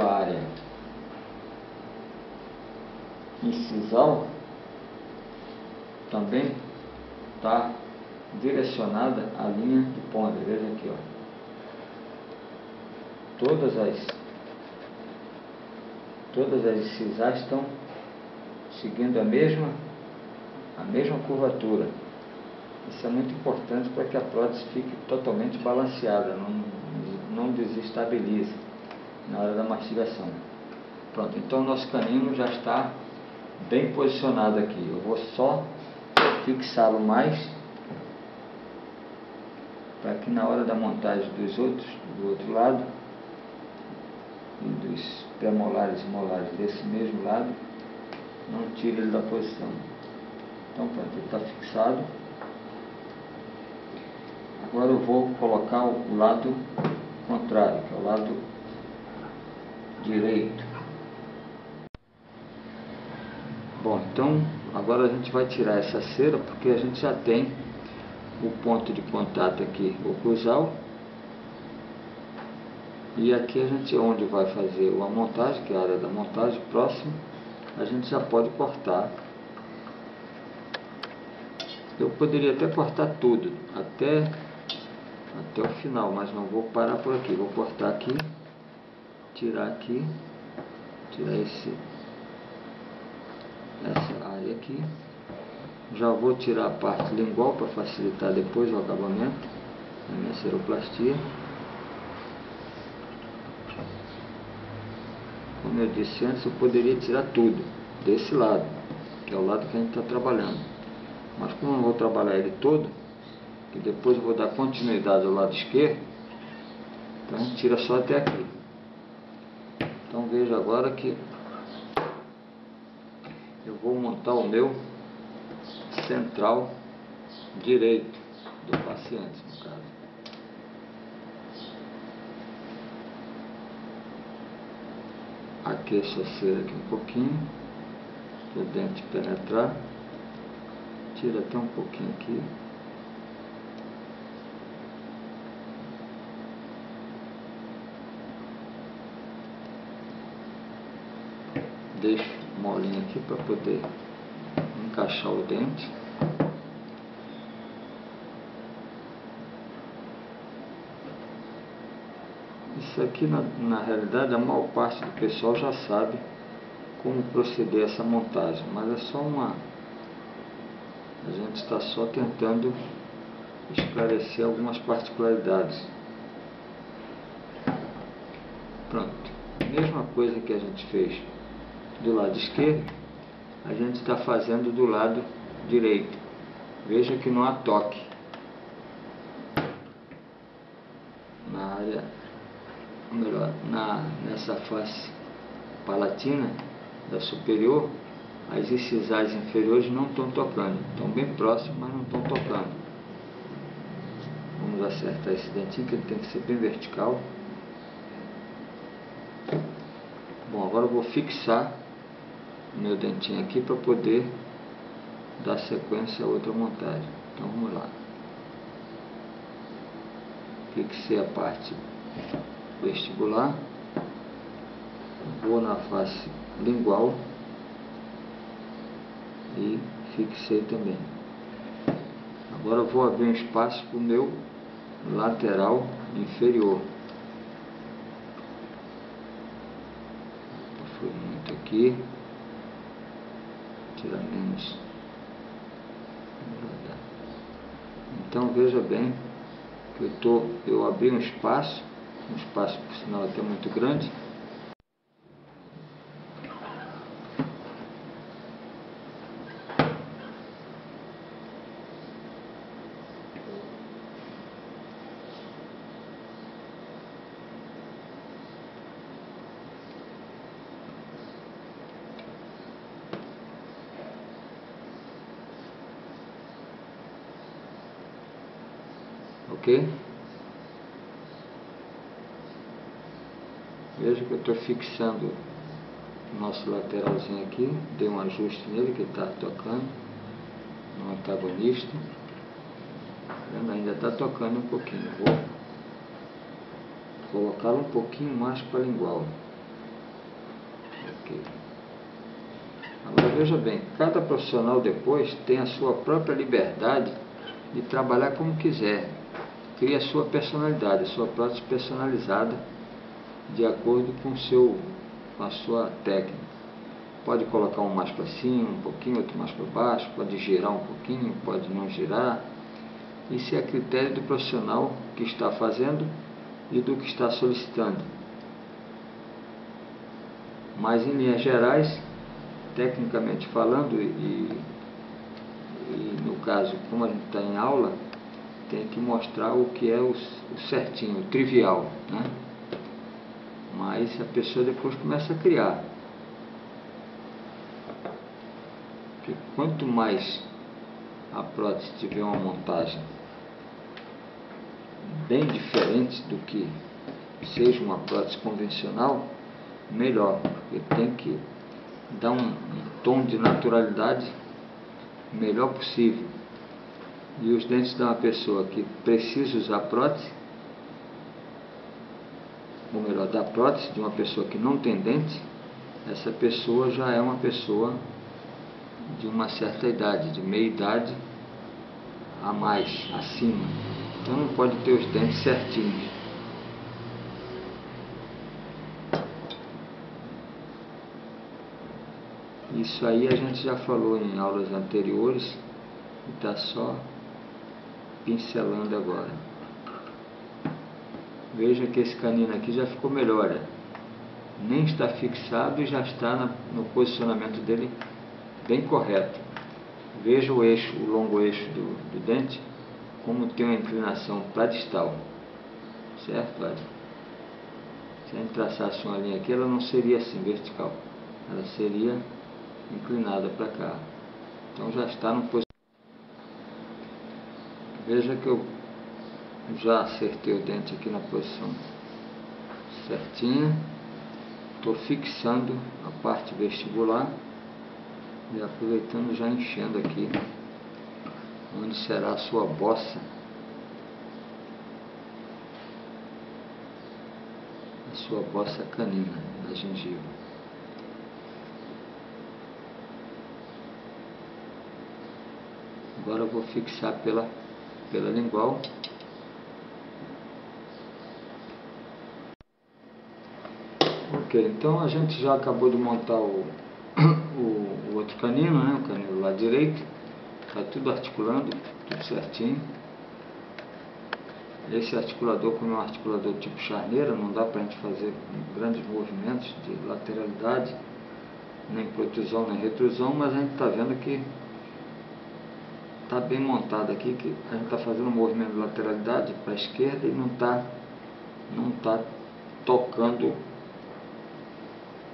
área incisal também está direcionada à linha de ponta. Veja aqui, ó. Todas as incisais estão seguindo a mesma curvatura. Isso é muito importante para que a prótese fique totalmente balanceada, não desestabilize na hora da mastigação. Pronto, então o nosso canino já está bem posicionado aqui. Eu vou só fixá-lo mais para que na hora da montagem do outro lado e dos premolares e molares desse mesmo lado, não tire ele da posição. Então pronto, ele está fixado. Agora eu vou colocar o lado contrário, que é o lado direito. Bom, então agora a gente vai tirar essa cera, porque a gente já tem o ponto de contato aqui oclusal. E aqui a gente, onde vai fazer a montagem, que é a área da montagem, próximo, a gente já pode cortar. Eu poderia até cortar tudo, até o final, mas não vou parar por aqui. Vou cortar aqui, tirar esse essa área aqui. Já vou tirar a parte lingual para facilitar depois o acabamento da minha seroplastia. Como eu disse antes, eu poderia tirar tudo desse lado, que é o lado que a gente está trabalhando. Mas como eu não vou trabalhar ele todo, que depois eu vou dar continuidade ao lado esquerdo, então a gente tira só até aqui. Então veja agora que eu vou montar o meu central direito do paciente, no caso. Aqueço a cera aqui um pouquinho, para o dente penetrar. Tira até um pouquinho aqui. Deixo molinho aqui para poder encaixar o dente. Isso aqui na realidade a maior parte do pessoal já sabe como proceder essa montagem, mas é só a gente está só tentando esclarecer algumas particularidades. Pronto, mesma coisa que a gente fez do lado esquerdo, a gente está fazendo do lado direito. Veja que não há toque na área, ou melhor, nessa face palatina da superior. As incisais inferiores não estão tocando, estão bem próximos, mas não estão tocando. Vamos acertar esse dentinho, que ele tem que ser bem vertical. Bom, agora eu vou fixar o meu dentinho aqui para poder dar sequência a outra montagem. Então vamos lá. Fixei a parte vestibular. Vou na face lingual e fixei também. Agora eu vou abrir um espaço para o meu lateral inferior. Foi muito aqui. Tirar menos. Então veja bem que eu abri um espaço por sinal até muito grande. Ok? Veja que eu estou fixando o nosso lateralzinho aqui. Dei um ajuste nele, que ele está tocando no antagonista. Ainda está tocando um pouquinho. Vou colocá-lo um pouquinho mais para lingual. Ok. Agora veja bem, cada profissional depois tem a sua própria liberdade de trabalhar como quiser. Cria a sua personalidade, a sua prótese personalizada, de acordo com a sua técnica. Pode colocar um mais para cima, um pouquinho, outro mais para baixo, pode girar um pouquinho, pode não girar. Isso é a critério do profissional que está fazendo e do que está solicitando. Mas em linhas gerais, tecnicamente falando, e no caso, como a gente está em aula, tem que mostrar o que é o certinho, o trivial, né? Mas a pessoa depois começa a criar. Porque quanto mais a prótese tiver uma montagem bem diferente do que seja uma prótese convencional, melhor. Porque tem que dar um tom de naturalidade melhor possível. E os dentes de uma pessoa que precisa usar prótese, ou melhor, da prótese de uma pessoa que não tem dente, essa pessoa já é uma pessoa de uma certa idade, de meia idade a mais, acima. Então não pode ter os dentes certinhos. Isso aí a gente já falou em aulas anteriores e está só pincelando agora. Veja que esse canino aqui já ficou melhor, nem está fixado e já está no posicionamento dele bem correto. Veja o eixo, o longo eixo do dente, como tem uma inclinação para distal, certo? Olha, se a gente traçasse uma linha aqui, ela não seria assim vertical, ela seria inclinada para cá. Então já está no posicionamento. Veja que eu já acertei o dente aqui na posição certinha. Estou fixando a parte vestibular e aproveitando, já enchendo aqui onde será a sua bossa, a sua bossa canina da gengiva. Agora eu vou fixar pela lingual. Ok, então a gente já acabou de montar o outro canino, né? O canino do lado direito. Está tudo articulando, tudo certinho. Esse articulador, como é um articulador tipo charneira, não dá para a gente fazer grandes movimentos de lateralidade, nem protrusão, nem retrusão, mas a gente está vendo que está bem montado aqui, que a gente está fazendo um movimento de lateralidade para a esquerda e não está tocando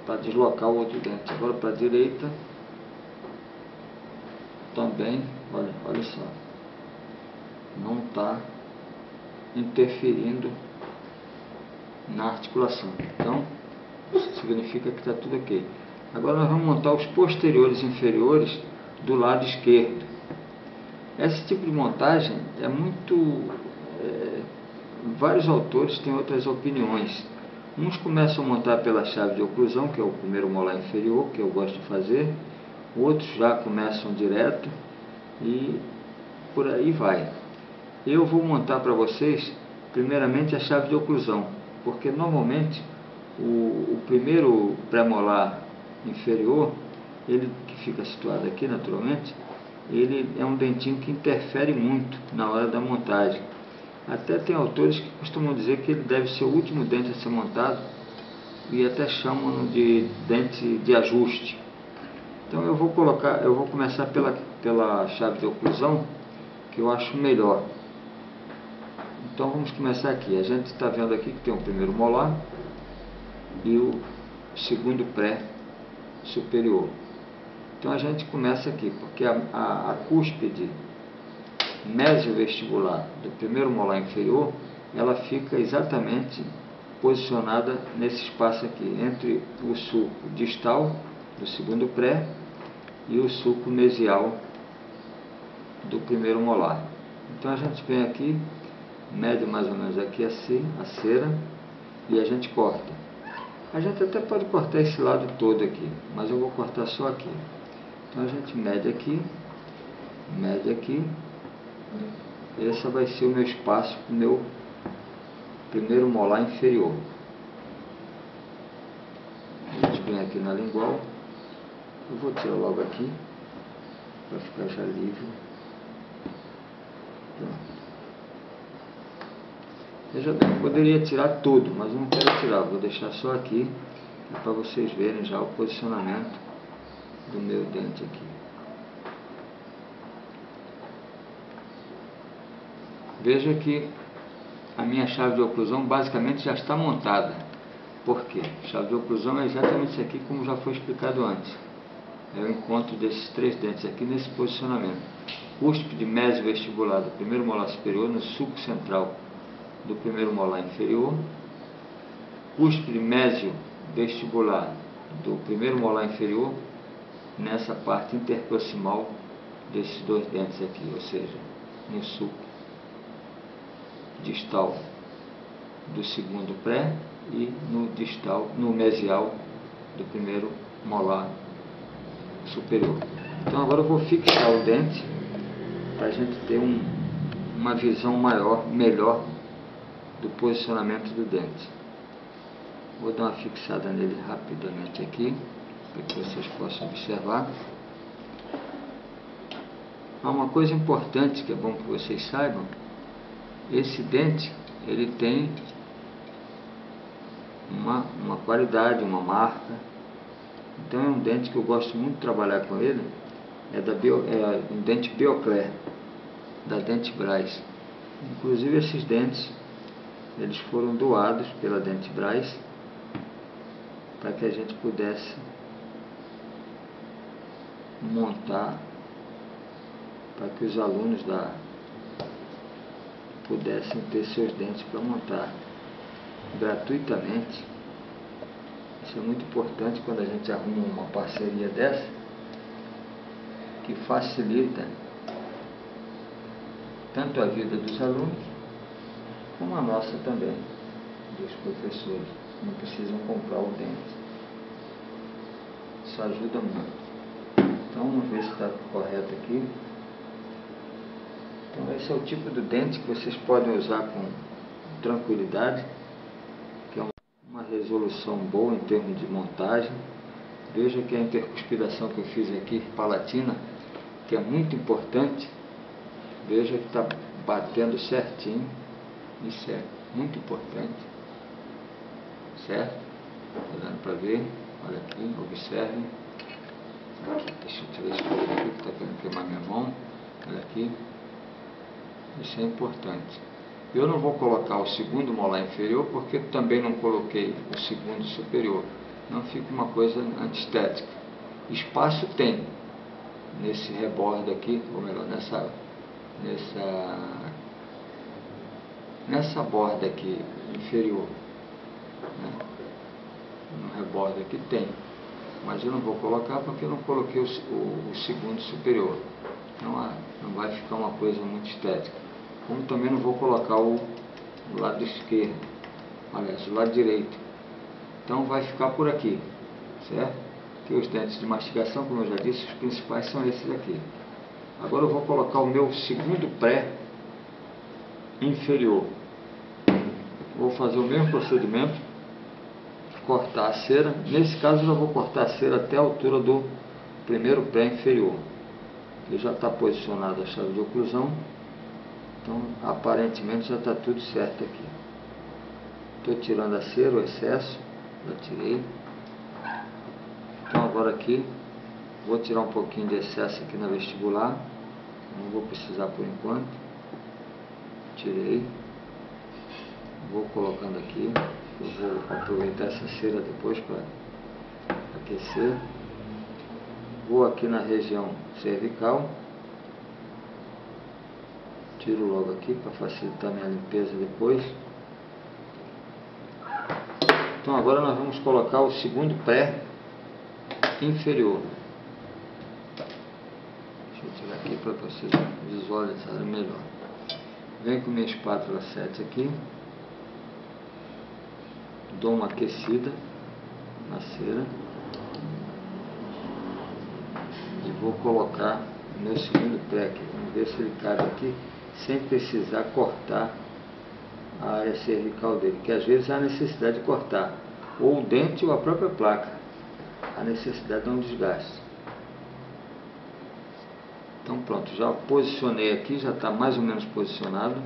para deslocar o outro dente. Agora para a direita também, olha só, não está interferindo na articulação. Então, isso significa que está tudo ok. Agora nós vamos montar os posteriores inferiores do lado esquerdo. Esse tipo de montagem é muito... vários autores têm outras opiniões. Uns começam a montar pela chave de oclusão, que é o primeiro molar inferior, que eu gosto de fazer. Outros já começam direto e por aí vai. Eu vou montar para vocês, primeiramente, a chave de oclusão, porque normalmente o primeiro pré-molar inferior, ele que fica situado aqui naturalmente, ele é um dentinho que interfere muito na hora da montagem. Até tem autores que costumam dizer que ele deve ser o último dente a ser montado e até chamam de dente de ajuste. Então eu vou começar pela chave de oclusão, que eu acho melhor. Então vamos começar aqui. A gente está vendo aqui que tem o primeiro molar e o segundo pré superior. Então a gente começa aqui, porque a cúspide mesiovestibular do primeiro molar inferior, ela fica exatamente posicionada nesse espaço aqui, entre o sulco distal do segundo pré e o sulco mesial do primeiro molar. Então a gente vem aqui, mede mais ou menos aqui assim, a cera, e a gente corta. A gente até pode cortar esse lado todo aqui, mas eu vou cortar só aqui. Então a gente mede aqui, esse vai ser o meu espaço para o meu primeiro molar inferior. A gente vem aqui na lingual, eu vou tirar logo aqui, para ficar já livre. Pronto. Veja bem, eu poderia tirar tudo, mas eu não quero tirar, vou deixar só aqui, para vocês verem já o posicionamento do meu dente aqui. Veja que a minha chave de oclusão basicamente já está montada. Por quê? A chave de oclusão é exatamente isso aqui, como já foi explicado antes. É o encontro desses três dentes aqui nesse posicionamento. Cúspide mesiovestibular do primeiro molar superior no sulco central do primeiro molar inferior. Cúspide mesiovestibular do primeiro molar inferior nessa parte interproximal desses dois dentes aqui, ou seja, no sulco distal do segundo pré e no mesial do primeiro molar superior. Então agora eu vou fixar o dente para a gente ter uma visão melhor do posicionamento do dente. Vou dar uma fixada nele rapidamente aqui. para que vocês possam observar. Há uma coisa importante que é bom que vocês saibam: esse dente, ele tem uma qualidade, uma marca. Então é um dente que eu gosto muito de trabalhar com ele, é um dente Biocler, da Dentibras. Inclusive esses dentes, eles foram doados pela Dentibras para que a gente pudesse montar, para que os alunos pudessem ter seus dentes para montar gratuitamente. Isso é muito importante quando a gente arruma uma parceria dessa, que facilita tanto a vida dos alunos como a nossa também, dos professores. Não precisam comprar o dente. Isso ajuda muito. Então vamos ver se está correto aqui. Então esse é o tipo de dente que vocês podem usar com tranquilidade, que é uma resolução boa em termos de montagem. Veja que a intercuspidação que eu fiz aqui, palatina, que é muito importante, veja que está batendo certinho. Isso é muito importante, certo? Está dando para ver? Olha aqui, observem. Deixa eu tirar esse couro aqui que está querendo queimar minha mão. Olha aqui. Isso é importante. Eu não vou colocar o segundo molar inferior porque também não coloquei o segundo superior. Não fica uma coisa antiestética. Espaço tem nesse rebordo aqui, ou melhor, nessa borda aqui inferior, né? No rebordo aqui tem, mas eu não vou colocar porque eu não coloquei o segundo superior. Então não vai ficar uma coisa muito estética. Como também não vou colocar o lado esquerdo, aliás, o lado direito. Então vai ficar por aqui, certo? Aqui os dentes de mastigação, como eu já disse, os principais são esses aqui. Agora eu vou colocar o meu segundo pré inferior. Vou fazer o mesmo procedimento, cortar a cera. Nesse caso eu já vou cortar a cera até a altura do primeiro pré inferior. Ele já está posicionado a chave de oclusão, então aparentemente já está tudo certo aqui. Estou tirando a cera, o excesso, já tirei. Então agora aqui, vou tirar um pouquinho de excesso aqui na vestibular, não vou precisar por enquanto. Tirei. Vou colocando aqui, eu vou aproveitar essa cera depois para aquecer. Vou aqui na região cervical, tiro logo aqui para facilitar minha limpeza depois. Então agora nós vamos colocar o segundo pré inferior. Deixa eu tirar aqui para vocês visualizarem melhor. Venho com minha espátula 7 aqui, dou uma aquecida na cera e vou colocar o meu segundo pré aqui. Vamos ver se ele cabe aqui sem precisar cortar a área cervical dele, que às vezes há necessidade de cortar ou o dente ou a própria placa, a necessidade de um desgaste. Então pronto, já posicionei aqui, já está mais ou menos posicionado.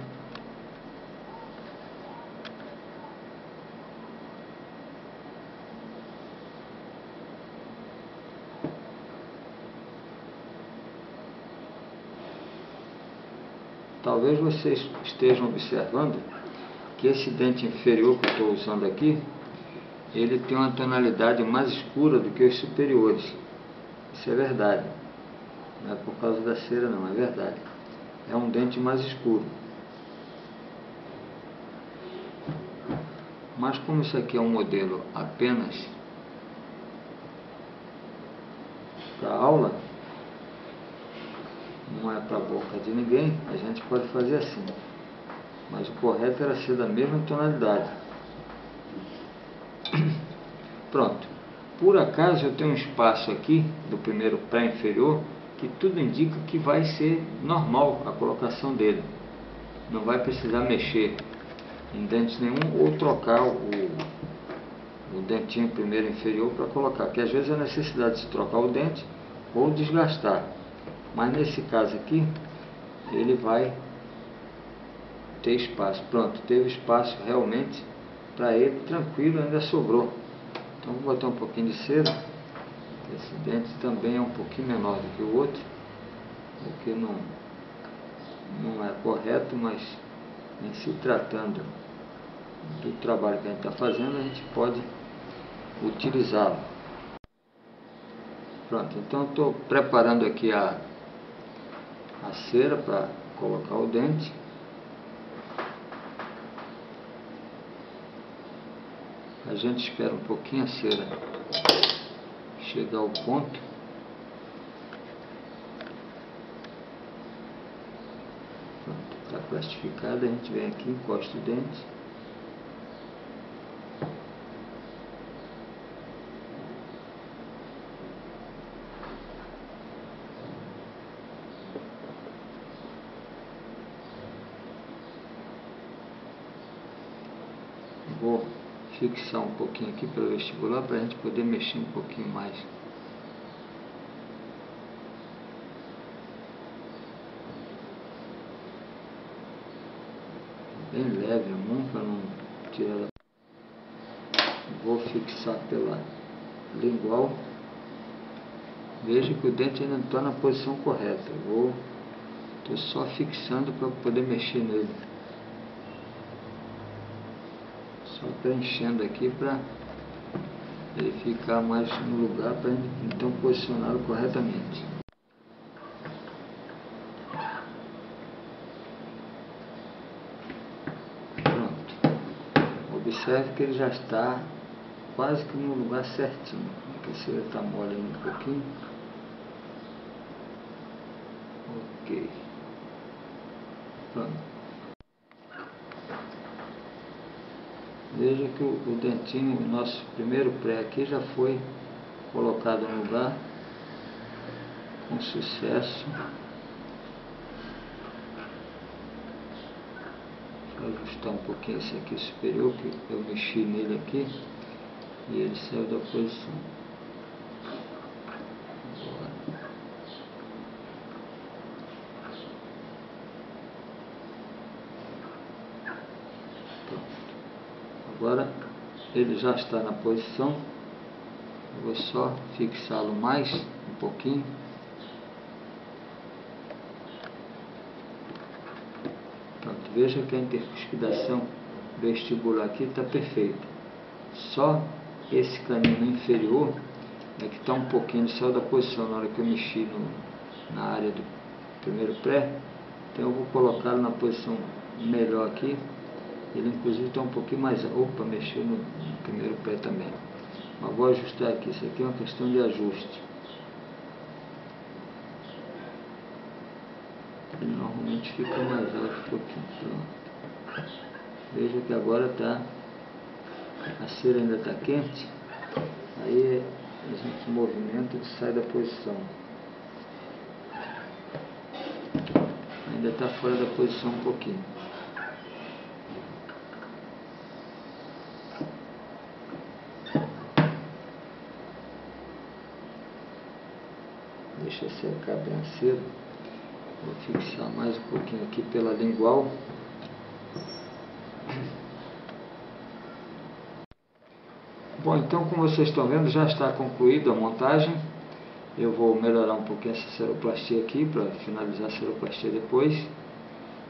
Talvez vocês estejam observando que esse dente inferior que eu estou usando aqui, ele tem uma tonalidade mais escura do que os superiores. Isso é verdade. Não é por causa da cera não, é verdade. É um dente mais escuro. Mas como isso aqui é um modelo apenas para aula, não é para a boca de ninguém, a gente pode fazer assim. Mas o correto era ser da mesma tonalidade. Pronto. Por acaso eu tenho um espaço aqui do primeiro pré inferior que tudo indica que vai ser normal a colocação dele. Não vai precisar mexer em dente nenhum ou trocar o dentinho primeiro inferior para colocar, que às vezes é a necessidade de se trocar o dente ou desgastar, mas nesse caso aqui ele vai ter espaço. Pronto, teve espaço realmente para ele, tranquilo, ainda sobrou. Então vou botar um pouquinho de cera. Esse dente também é um pouquinho menor do que o outro, o que não é correto, mas em se tratando do trabalho que a gente está fazendo, a gente pode utilizá-lo. Pronto, então estou preparando aqui a cera para colocar o dente. A gente espera um pouquinho a cera chegar ao ponto. Pronto, está plastificada, a gente vem aqui, encosta o dente. Vou fixar um pouquinho aqui pelo vestibular para a gente poder mexer um pouquinho mais. Bem leve a mão para não tirar ela. Vou fixar pela lingual. Veja que o dente ainda não está na posição correta. Estou só fixando para poder mexer nele. Só preenchendo aqui para ele ficar mais no lugar, para então posicioná-lo corretamente. Pronto. Observe que ele já está quase que no lugar certinho. A cera está mole um pouquinho. Ok. Pronto. Veja que o dentinho, o nosso primeiro pré aqui, já foi colocado no lugar com sucesso. Vou ajustar um pouquinho esse aqui superior, que eu mexi nele aqui e ele saiu da posição. Agora ele já está na posição, eu vou só fixá-lo mais um pouquinho. Pronto, veja que a intercuspidação vestibular aqui está perfeita. Só esse canino inferior é que está um pouquinho, ele saiu da posição na hora que eu mexi na área do primeiro pré. Então eu vou colocá-lo na posição melhor aqui. Ele inclusive está um pouquinho mais... Opa, mexeu no primeiro pé também. Mas vou ajustar aqui. Isso aqui é uma questão de ajuste. Ele normalmente fica mais alto um pouquinho. Pronto. Veja que agora está... A cera ainda está quente. Aí a gente movimenta e sai da posição. Ainda está fora da posição um pouquinho. Deixa secar bem a cera. Vou fixar mais um pouquinho aqui pela lingual. Bom, então como vocês estão vendo, já está concluída a montagem. Eu vou melhorar um pouquinho essa ceroplastia aqui, para finalizar a ceroplastia depois.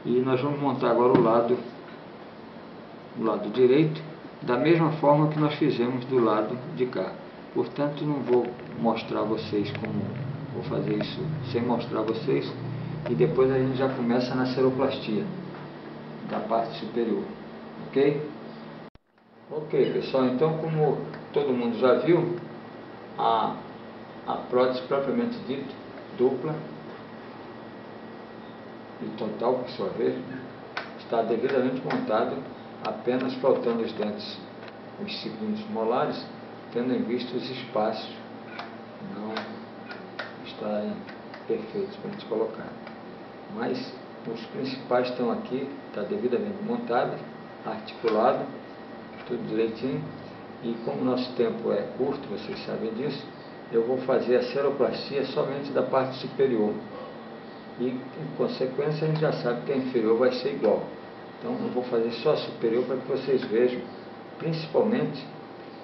E nós vamos montar agora o lado direito, da mesma forma que nós fizemos do lado de cá. Portanto, não vou mostrar a vocês como vou fazer isso sem mostrar a vocês. E depois a gente já começa na ceroplastia da parte superior, ok? Ok, pessoal, então como todo mundo já viu, a prótese propriamente dita, dupla e total, por sua vez, está devidamente montada, apenas faltando os dentes, os segundos molares, tendo em vista os espaços não estarem perfeitos para a gente colocar. Mas os principais estão aqui, está devidamente montado, articulado, tudo direitinho. E como nosso tempo é curto, vocês sabem disso, eu vou fazer a seroplastia somente da parte superior. E, em consequência, a gente já sabe que a inferior vai ser igual. Então, eu vou fazer só a superior para que vocês vejam, principalmente,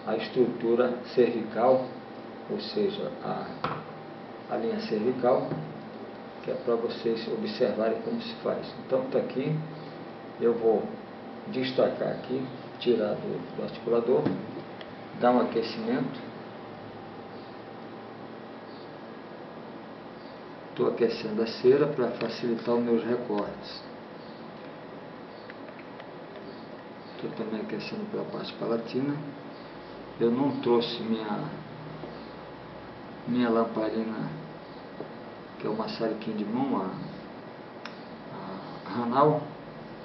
a estrutura cervical, ou seja, a linha cervical, que é para vocês observarem como se faz. Então, está aqui, eu vou destacar aqui, tirar do articulador, dar um aquecimento. Estou aquecendo a cera para facilitar os meus recortes. Estou também aquecendo pela parte palatina. Eu não trouxe minha lamparina, que é uma maçariquinho de mão, a Hanau.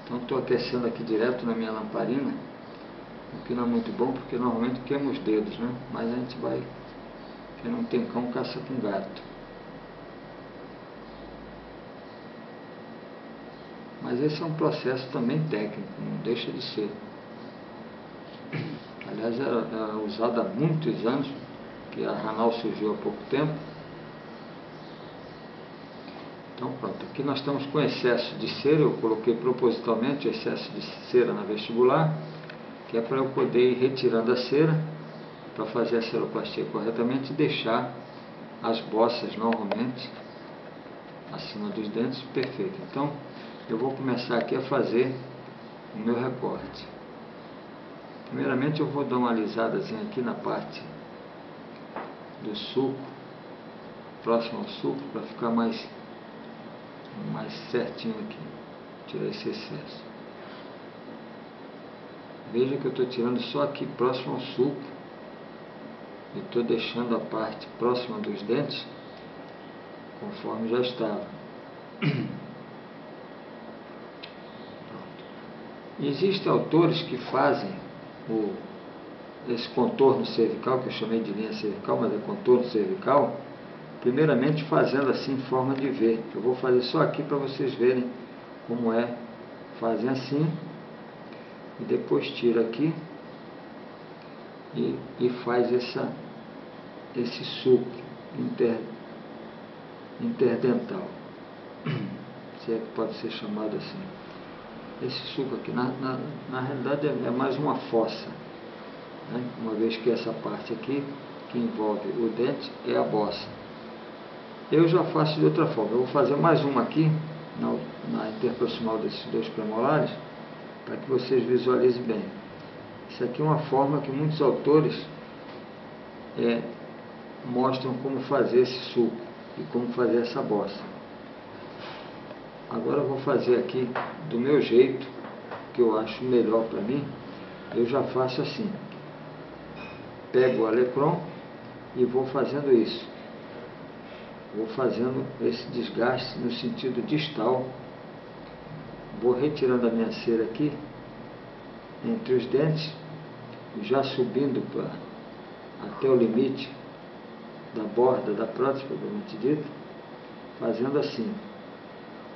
Então estou aquecendo aqui direto na minha lamparina, o que não é muito bom, porque normalmente queima os dedos, né? Mas a gente vai, quem não tem cão caça com gato. Mas esse é um processo também técnico, não deixa de ser. Aliás, era usado há muitos anos, que a Hanau surgiu há pouco tempo. Então pronto, aqui nós estamos com excesso de cera, eu coloquei propositalmente excesso de cera na vestibular, que é para eu poder ir retirando a cera, para fazer a seroplastia corretamente e deixar as bossas normalmente acima dos dentes perfeito. Então, eu vou começar aqui a fazer o meu recorte. Primeiramente eu vou dar uma alisadazinha aqui na parte do sulco, próximo ao sulco, para ficar mais certinho aqui, tirar esse excesso. Veja que eu estou tirando só aqui próximo ao sulco e estou deixando a parte próxima dos dentes conforme já estava. Existem autores que fazem esse contorno cervical, que eu chamei de linha cervical, mas é contorno cervical, primeiramente fazendo assim em forma de V. Eu vou fazer só aqui para vocês verem como é. Fazem assim e depois tira aqui e faz esse sulco interdental, se é que pode ser chamado assim. Esse sulco aqui, na realidade, é mais uma fossa, né? Uma vez que essa parte aqui, que envolve o dente, é a bossa. Eu já faço de outra forma. Eu vou fazer mais uma aqui, na interproximal desses dois premolares, para que vocês visualizem bem. Isso aqui é uma forma que muitos autores mostram como fazer esse sulco e como fazer essa bossa. Agora eu vou fazer aqui do meu jeito, que eu acho melhor para mim. Eu já faço assim. Pego o alecrim e vou fazendo isso. Vou fazendo esse desgaste no sentido distal. Vou retirando a minha cera aqui, entre os dentes, já subindo até o limite da borda da prótese, propriamente dito, fazendo assim.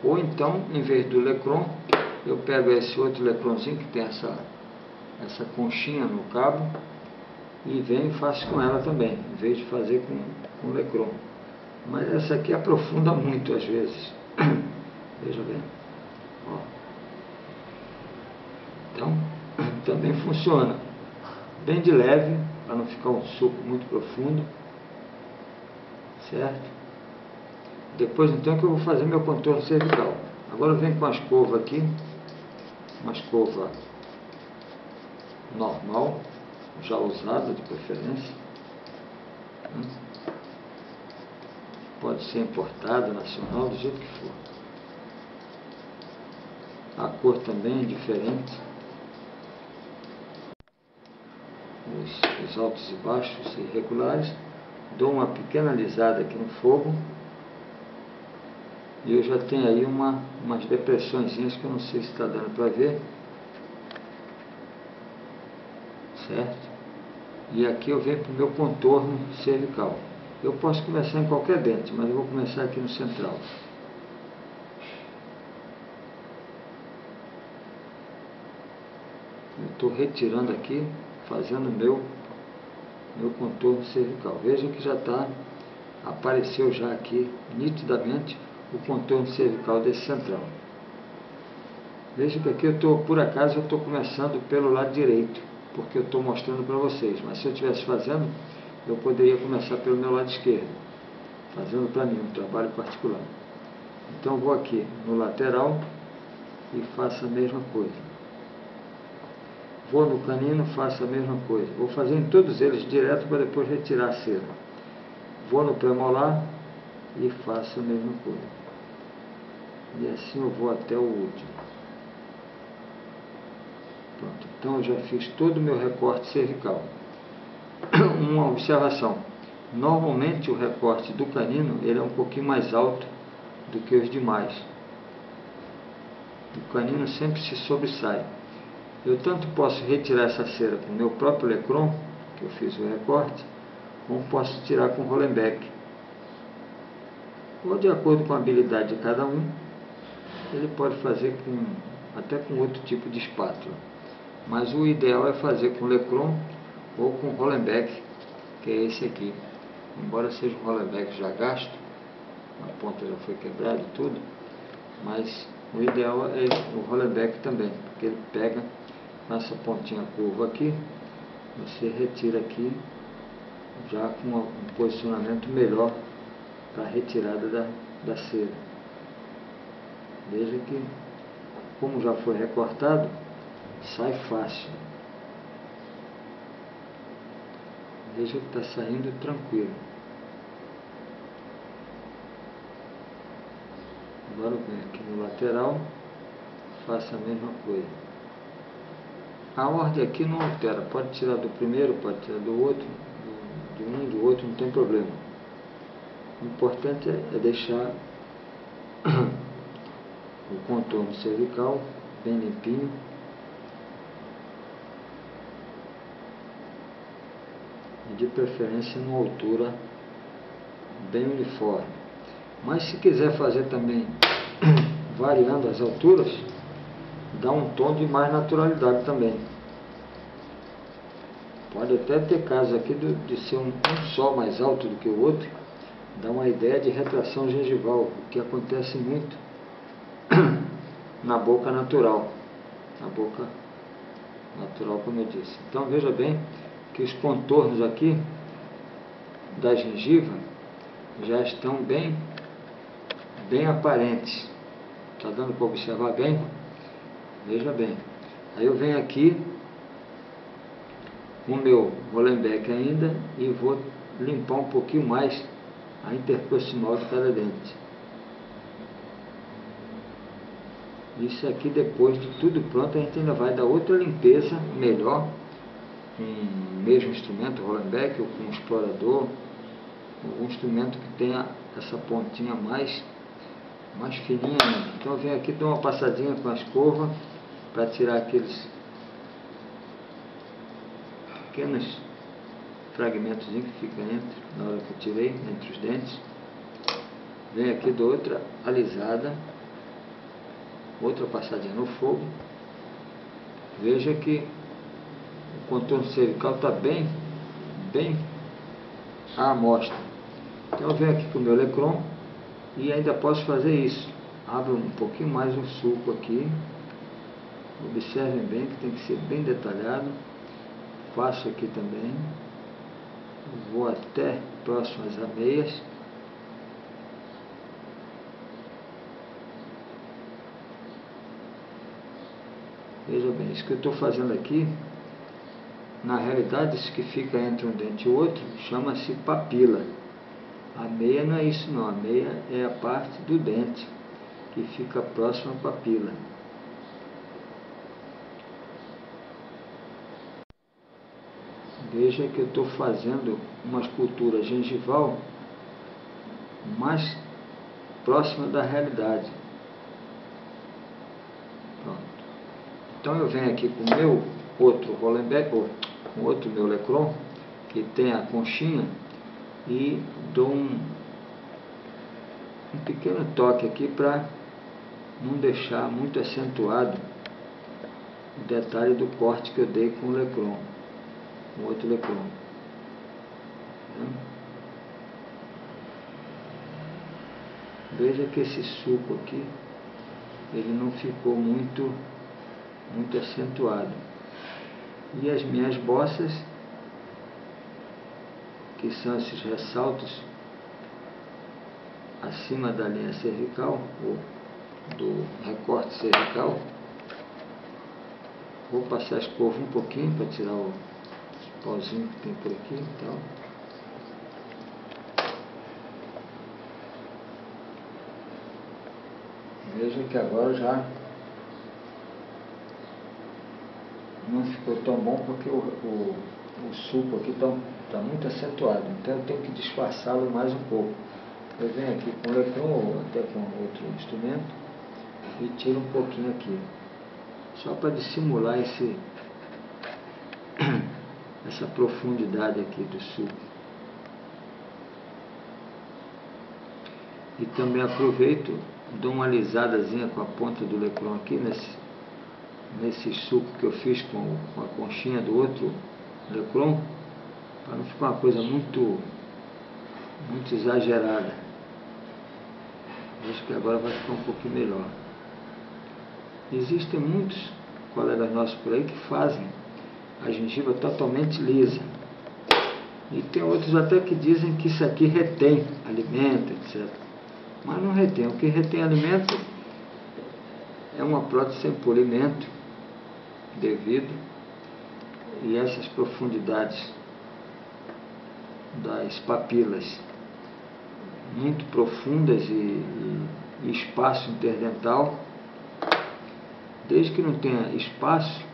Ou então, em vez do lecron, eu pego esse outro lecronzinho que tem essa conchinha no cabo e venho e faço com ela também, em vez de fazer com lecron. Mas essa aqui aprofunda muito às vezes. Veja bem. Ó. Então, também funciona bem de leve, para não ficar um sulco muito profundo. Certo? Depois então que eu vou fazer meu contorno cervical. Agora eu venho com a escova aqui, uma escova normal, já usada de preferência. Pode ser importada, nacional, do jeito que for. A cor também é diferente. Os altos e baixos irregulares. Dou uma pequena alisada aqui no fogo. E eu já tenho aí umas depressõezinhas que eu não sei se está dando para ver. Certo? E aqui eu venho para o meu contorno cervical. Eu posso começar em qualquer dente, mas eu vou começar aqui no central. Eu estou retirando aqui, fazendo o meu meu contorno cervical. Veja que apareceu já aqui nitidamente o contorno cervical desse central. Veja que aqui por acaso eu estou começando pelo lado direito, porque eu estou mostrando para vocês, mas se eu estivesse fazendo, eu poderia começar pelo meu lado esquerdo, fazendo para mim um trabalho particular. Então vou aqui no lateral e faço a mesma coisa. Vou no canino, faço a mesma coisa. Vou fazer em todos eles direto para depois retirar a cera. Vou no premolar e faço a mesma coisa. E assim eu vou até o último. Pronto, então eu já fiz todo o meu recorte cervical. Uma observação: normalmente o recorte do canino ele é um pouquinho mais alto do que os demais. O canino sempre se sobressai. Eu tanto posso retirar essa cera com o meu próprio Lecron, que eu fiz o recorte, como posso tirar com o Hollenbeck. Ou de acordo com a habilidade de cada um, ele pode fazer até com outro tipo de espátula. Mas o ideal é fazer com Lecron ou com Hollenbeck, que é esse aqui. Embora seja um Hollenbeck já gasto, a ponta já foi quebrada e tudo, mas o ideal é o Hollenbeck também, porque ele pega nessa pontinha curva aqui, você retira aqui já com um posicionamento melhor para a retirada da cera. Veja que, como já foi recortado, sai fácil. Veja que está saindo tranquilo. Agora eu venho aqui no lateral, faço a mesma coisa. A ordem aqui não altera, pode tirar do primeiro, pode tirar do outro, de um, do outro, não tem problema. O importante é deixar o contorno cervical bem limpinho. E de preferência numa altura bem uniforme. Mas se quiser fazer também variando as alturas, dá um tom de mais naturalidade também. Pode até ter casos aqui de ser um só mais alto do que o outro, dá uma ideia de retração gengival, o que acontece muito na boca natural. Na boca natural, como eu disse. Então veja bem que os contornos aqui da gengiva já estão bem aparentes. Está dando para observar bem? Veja bem. Aí eu venho aqui com o meu Hollenbeck ainda e vou limpar um pouquinho mais a interproximal de cada dente. Isso aqui, depois de tudo pronto, a gente ainda vai dar outra limpeza melhor com o mesmo instrumento, Hollenbeck, ou com um explorador, um instrumento que tenha essa pontinha mais fininha. Então eu venho aqui, dou uma passadinha com a escova para tirar aqueles pequenos fragmentos que ficam na hora que eu tirei, entre os dentes. Venho aqui, dou outra alisada, outra passadinha no fogo. Veja que o contorno cervical está bem à amostra. Então eu venho aqui com o meu Lecron e ainda posso fazer isso. Abro um pouquinho mais o sulco aqui. Observem bem que tem que ser bem detalhado. Faço aqui também. Vou até próximo às ameias. Veja bem, isso que eu estou fazendo aqui, na realidade, isso que fica entre um dente e o outro, chama-se papila. A meia não é isso não, a meia é a parte do dente, que fica próxima à papila. Veja que eu estou fazendo uma escultura gengival mais próxima da realidade. Pronto. Então eu venho aqui com o meu outro Hollenbeck, ou com outro meu Lecron, que tem a conchinha, e dou um pequeno toque aqui para não deixar muito acentuado o detalhe do corte que eu dei com o Lecron, com o outro Lecron. Veja que esse suco aqui, ele não ficou muito acentuado. E as minhas bossas, que são esses ressaltos acima da linha cervical, ou do recorte cervical, vou passar a escova um pouquinho para tirar o pauzinho que tem por aqui, então. Veja que agora já não ficou tão bom porque o suco aqui está muito acentuado, então eu tenho que disfarçá-lo mais um pouco. Eu venho aqui com o Lecron ou até com outro instrumento e tiro um pouquinho aqui, só para dissimular essa profundidade aqui do suco. E também aproveito, dou uma alisadazinha com a ponta do Lecron aqui nesse suco que eu fiz com a conchinha do outro Lecron, para não ficar uma coisa muito exagerada. Acho que agora vai ficar um pouquinho melhor. Existem muitos colegas nossos por aí que fazem a gengiva totalmente lisa. E tem outros até que dizem que isso aqui retém alimento, etc. Mas não retém. O que retém alimento é uma prótese sem polimento devido, e essas profundidades das papilas muito profundas e espaço interdental, desde que não tenha espaço,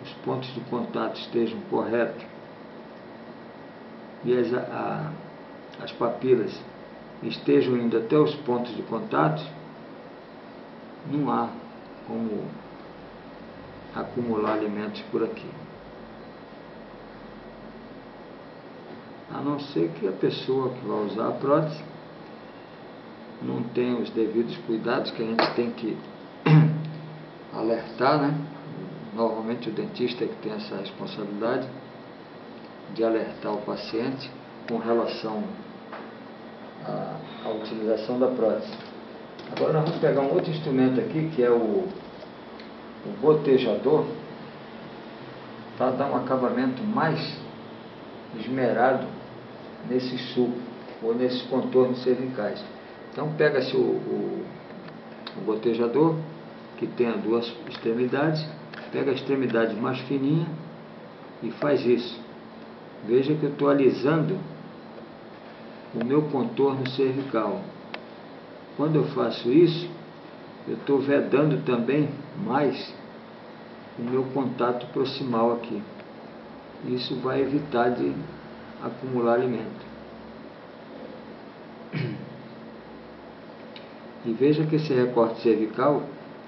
os pontos de contato estejam corretos e as papilas estejam indo até os pontos de contato, não há como acumular alimentos por aqui. A não ser que a pessoa que vai usar a prótese não tenha os devidos cuidados, que a gente tem que alertar, né? Normalmente o dentista é que tem essa responsabilidade de alertar o paciente com relação à utilização da prótese. Agora nós vamos pegar um outro instrumento aqui, que é o gotejador, para dar um acabamento mais esmerado nesse suco ou nesses contornos cervicais. Então pega-se o gotejador, que tem as duas extremidades, pega a extremidade mais fininha e faz isso. Veja que eu estou alisando o meu contorno cervical. Quando eu faço isso, eu estou vedando também mais o meu contato proximal aqui. Isso vai evitar de acumular alimento. E veja que esse recorte cervical,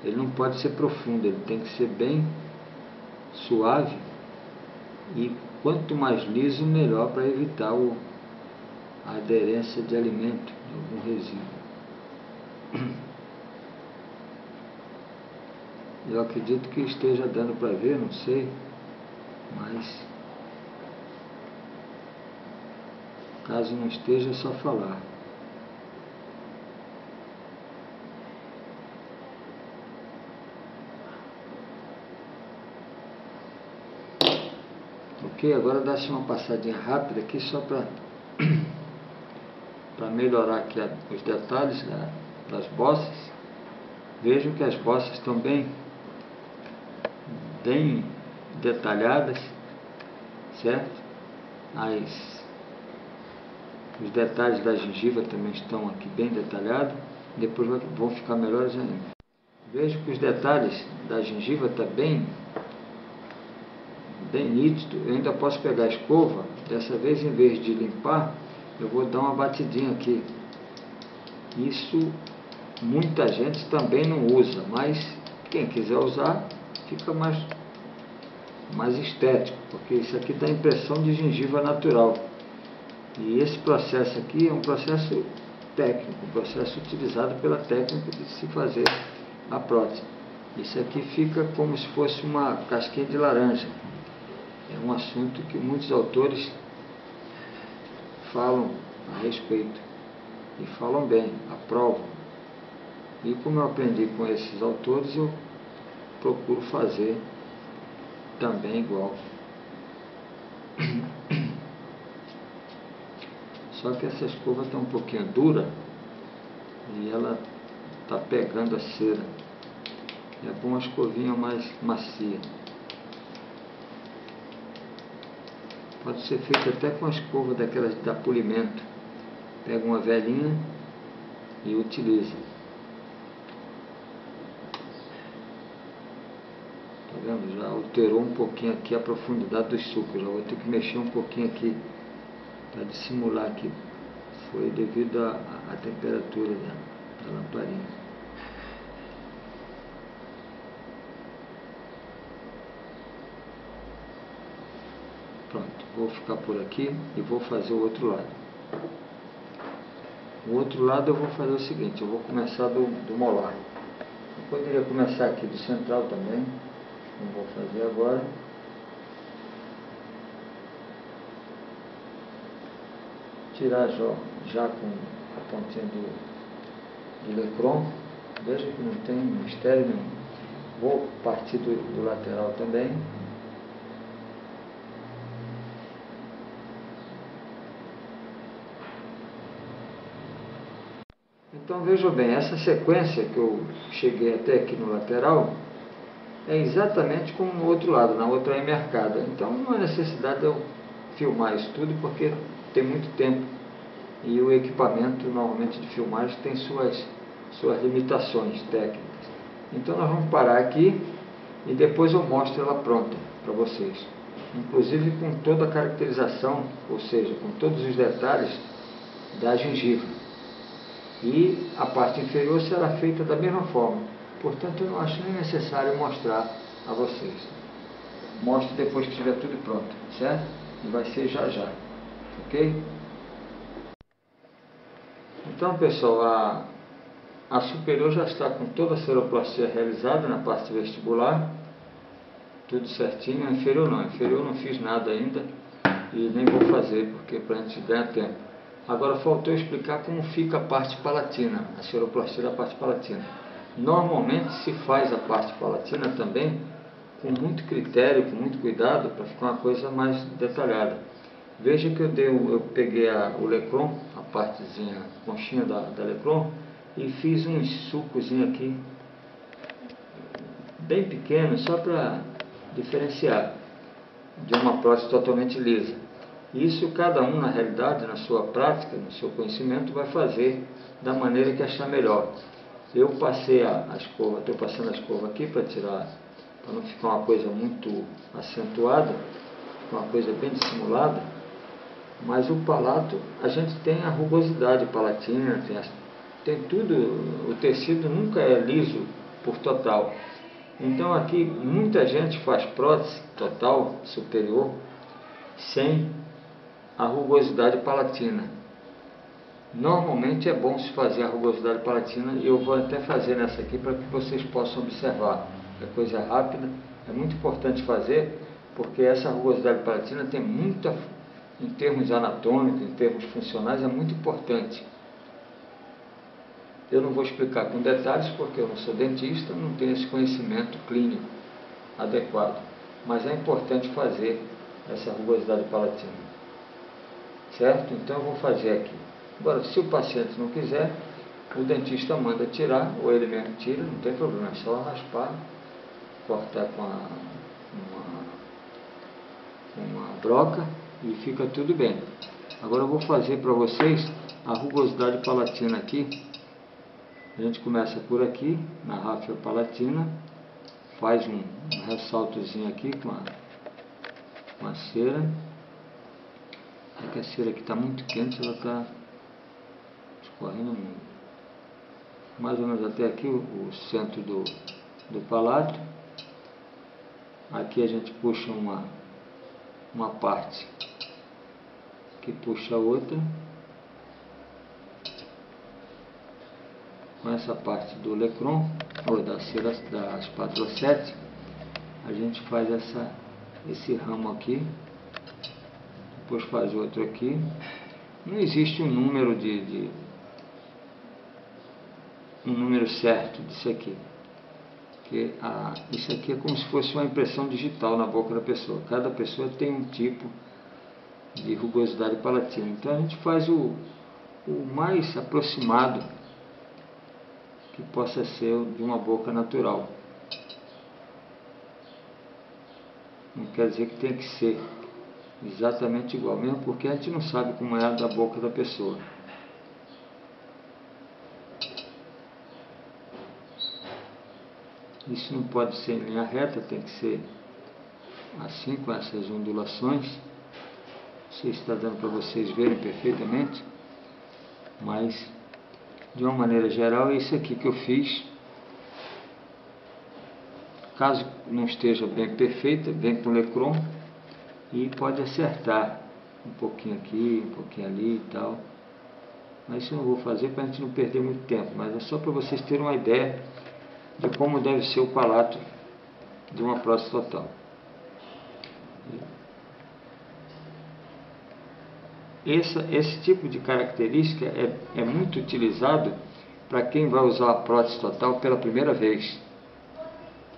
ele não pode ser profundo, ele tem que ser bem suave, e quanto mais liso, melhor, para evitar a aderência de alimento, de algum resíduo. Eu acredito que esteja dando para ver, não sei, mas caso não esteja, é só falar. Ok, agora dá-se uma passadinha rápida aqui só para melhorar aqui os detalhes das bossas. Vejam que as bossas estão bem detalhadas, certo? Os detalhes da gengiva também estão aqui bem detalhados, depois vão ficar melhores ainda. Veja que os detalhes da gengiva estão bem nítido. Eu ainda posso pegar a escova, dessa vez em vez de limpar, eu vou dar uma batidinha aqui. Isso muita gente também não usa, mas quem quiser usar, fica mais estético, porque isso aqui dá impressão de gengiva natural. E esse processo aqui é um processo técnico, um processo utilizado pela técnica de se fazer a prótese. Isso aqui fica como se fosse uma casquinha de laranja. É um assunto que muitos autores falam a respeito, e falam bem, aprovam. E como eu aprendi com esses autores, eu procuro fazer também igual. Só que essa escova está um pouquinho dura e ela está pegando a cera. É bom uma escovinha mais macia. Pode ser feito até com a escova daquelas da polimento. Pega uma velhinha e utiliza. Tá vendo? Já alterou um pouquinho aqui a profundidade dos sucos. Já vou ter que mexer um pouquinho aqui para dissimular aqui. Foi devido à temperatura da lamparina. Pronto, vou ficar por aqui e vou fazer o outro lado. O outro lado eu vou fazer o seguinte, eu vou começar do molar. Eu poderia começar aqui do central também, não vou fazer agora. Tirar já com a pontinha do Lecron. Veja que não tem mistério nenhum. Vou partir do lateral também. Então veja bem, essa sequência que eu cheguei até aqui no lateral é exatamente como no outro lado, na outra emercada. Então não há necessidade de eu filmar isso tudo porque tem muito tempo e o equipamento normalmente de filmagem tem suas limitações técnicas. Então nós vamos parar aqui e depois eu mostro ela pronta para vocês, inclusive com toda a caracterização, ou seja, com todos os detalhes da gengiva. E a parte inferior será feita da mesma forma. Portanto, eu não acho nem necessário mostrar a vocês. Mostro depois que estiver tudo pronto, certo? E vai ser já já, ok? Então, pessoal, a superior já está com toda a seroplastia realizada na parte vestibular. Tudo certinho. A inferior não. A inferior eu não fiz nada ainda e nem vou fazer, porque para a gente ganhar tempo. Agora faltou explicar como fica a parte palatina, a seroplastia da parte palatina. Normalmente se faz a parte palatina também com muito critério, com muito cuidado, para ficar uma coisa mais detalhada. Veja que eu peguei o Lecron, a partezinha, a conchinha da Lecron, e fiz uns sucozinhos aqui, bem pequenos, só para diferenciar de uma prótese totalmente lisa. Isso cada um, na realidade, na sua prática, no seu conhecimento, vai fazer da maneira que achar melhor. Eu passei a escova, estou passando a escova aqui para tirar, para não ficar uma coisa muito acentuada, uma coisa bem dissimulada, mas o palato, a gente tem a rugosidade palatina, tem tudo, o tecido nunca é liso por total. Então aqui muita gente faz prótese total superior sem a rugosidade palatina. Normalmente é bom se fazer a rugosidade palatina e eu vou até fazer nessa aqui para que vocês possam observar. É coisa rápida, é muito importante fazer porque essa rugosidade palatina tem muita, em termos anatômicos, em termos funcionais, é muito importante. Eu não vou explicar com detalhes porque eu não sou dentista, não tenho esse conhecimento clínico adequado, mas é importante fazer essa rugosidade palatina. Certo? Então eu vou fazer aqui. Agora, se o paciente não quiser, o dentista manda tirar, ou ele mesmo tira, não tem problema, é só raspar, cortar com uma broca e fica tudo bem. Agora eu vou fazer para vocês a rugosidade palatina aqui. A gente começa por aqui, na ráfia palatina, faz um ressaltozinho aqui com a cera. É que a cera aqui está muito quente, ela está escorrendo muito. Mais ou menos até aqui o centro do palato. Aqui a gente puxa uma parte que puxa a outra. Com essa parte do Lecron, ou da cera da espátula 7, a gente faz esse ramo aqui. Depois faz outro aqui Não existe um número um número certo disso aqui. Porque isso aqui é como se fosse uma impressão digital na boca da pessoa. Cada pessoa tem um tipo de rugosidade palatina. Então a gente faz o mais aproximado que possa ser de uma boca natural. Não quer dizer que tem que ser exatamente igual, mesmo porque a gente não sabe como é a da boca da pessoa. Isso não pode ser em linha reta, tem que ser assim, com essas ondulações. Não sei se está dando para vocês verem perfeitamente, mas de uma maneira geral é isso aqui que eu fiz. Caso não esteja bem perfeita, vem com o Lecron e pode acertar um pouquinho aqui, um pouquinho ali e tal. Mas isso eu não vou fazer para a gente não perder muito tempo, mas é só para vocês terem uma ideia de como deve ser o palato de uma prótese total. Esse tipo de característica é muito utilizado para quem vai usar a prótese total pela primeira vez.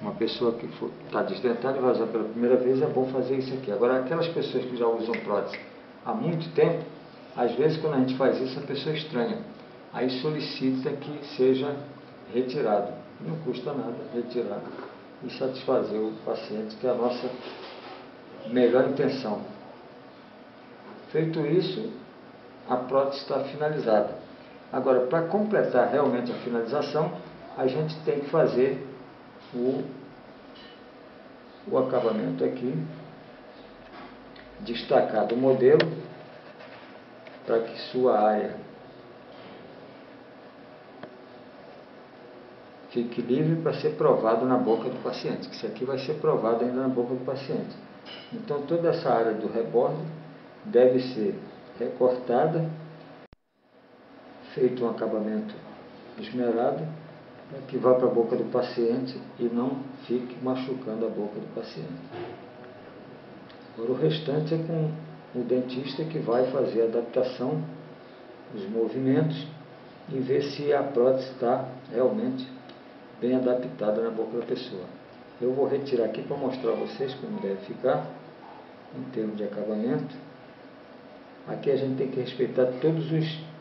Uma pessoa que está desdentada e vai usar pela primeira vez, é bom fazer isso aqui. Agora, aquelas pessoas que já usam prótese há muito tempo, às vezes quando a gente faz isso, a pessoa estranha. Aí solicita que seja retirado. Não custa nada retirar e satisfazer o paciente, que é a nossa melhor intenção. Feito isso, a prótese está finalizada. Agora, para completar realmente a finalização, a gente tem que fazer o acabamento aqui, destacar do modelo, para que sua área fique livre para ser provado na boca do paciente, que isso aqui vai ser provado ainda na boca do paciente. Então toda essa área do rebordo deve ser recortada, feito um acabamento esmerado, para que vá para a boca do paciente e não fique machucando a boca do paciente. Agora o restante é com o dentista, que vai fazer a adaptação dos movimentos e ver se a prótese está realmente bem adaptada na boca da pessoa. Eu vou retirar aqui para mostrar a vocês como deve ficar em termos de acabamento. Aqui a gente tem que respeitar todos os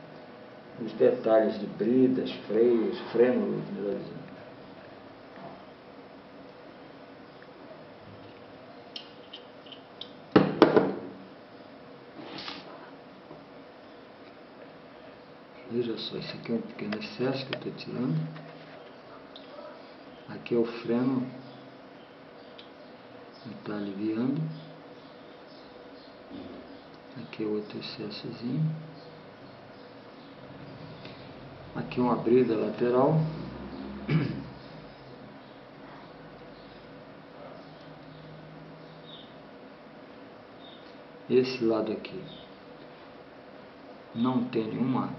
detalhes de bridas, freios, frênulos. Veja só, esse aqui é um pequeno excesso que eu estou tirando. Aqui é o freno, está aliviando. Aqui é outro excessozinho. Aqui uma brida lateral. Esse lado aqui não tem nenhuma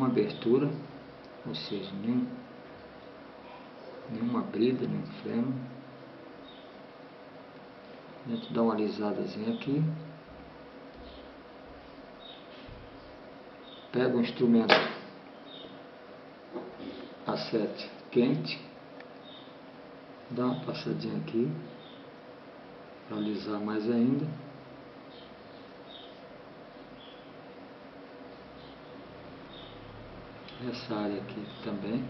abertura, ou seja, nenhuma brida, nenhum freno. A gente dá uma alisadazinha aqui. Pega o instrumento A7 quente, dá uma passadinha aqui para alisar mais ainda. Essa área aqui também,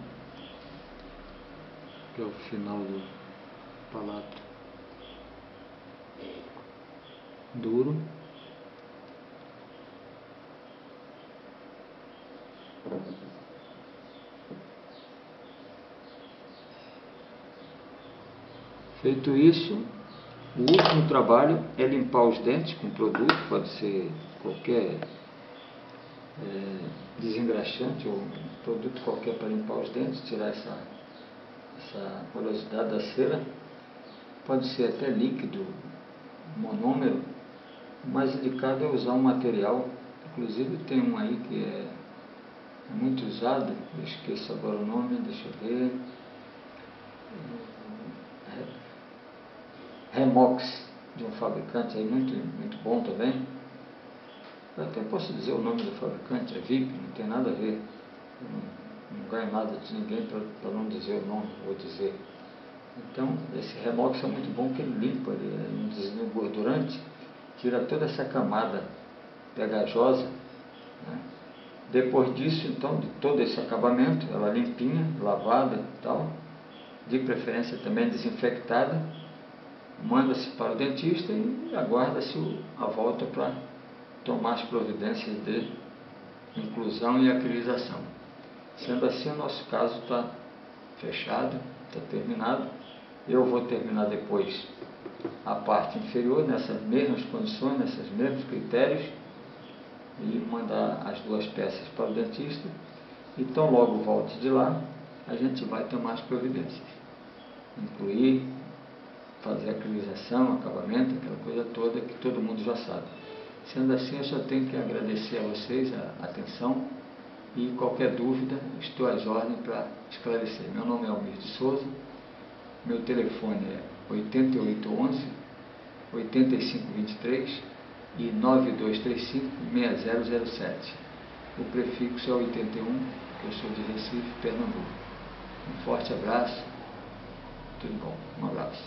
que é o final do palato duro. Feito isso, o último trabalho é limpar os dentes com produto, pode ser qualquer desengraxante ou um produto qualquer para limpar os dentes, tirar essa porosidade da cera. Pode ser até líquido, monômero. O mais indicado é usar um material, inclusive tem um aí que é muito usado, eu esqueço agora o nome, deixa eu ver, Remox, de um fabricante aí muito bom também. Eu até posso dizer o nome do fabricante, é VIP, não tem nada a ver. Eu não ganho nada de ninguém para não dizer o nome, vou dizer. Então, esse Remox é muito bom porque ele limpa, ele é um desengordurante, tira toda essa camada pegajosa, né? Depois disso, então, de todo esse acabamento, ela limpinha, lavada e tal, de preferência também desinfectada, manda-se para o dentista e aguarda-se a volta para tomar as providências de inclusão e acrilização. Sendo assim, o nosso caso está fechado, está terminado. Eu vou terminar depois a parte inferior, nessas mesmas condições, nesses mesmos critérios, e mandar as 2 peças para o dentista. E tão logo volte de lá, a gente vai tomar as providências. Incluir, fazer a acrilização, acabamento, aquela coisa toda que todo mundo já sabe. Sendo assim, eu só tenho que agradecer a vocês a atenção e qualquer dúvida, estou às ordens para esclarecer. Meu nome é Almir de Souza, meu telefone é 8811-8523 e 9235-6007. O prefixo é 81, eu sou de Recife, Pernambuco. Um forte abraço, tudo bom, um abraço.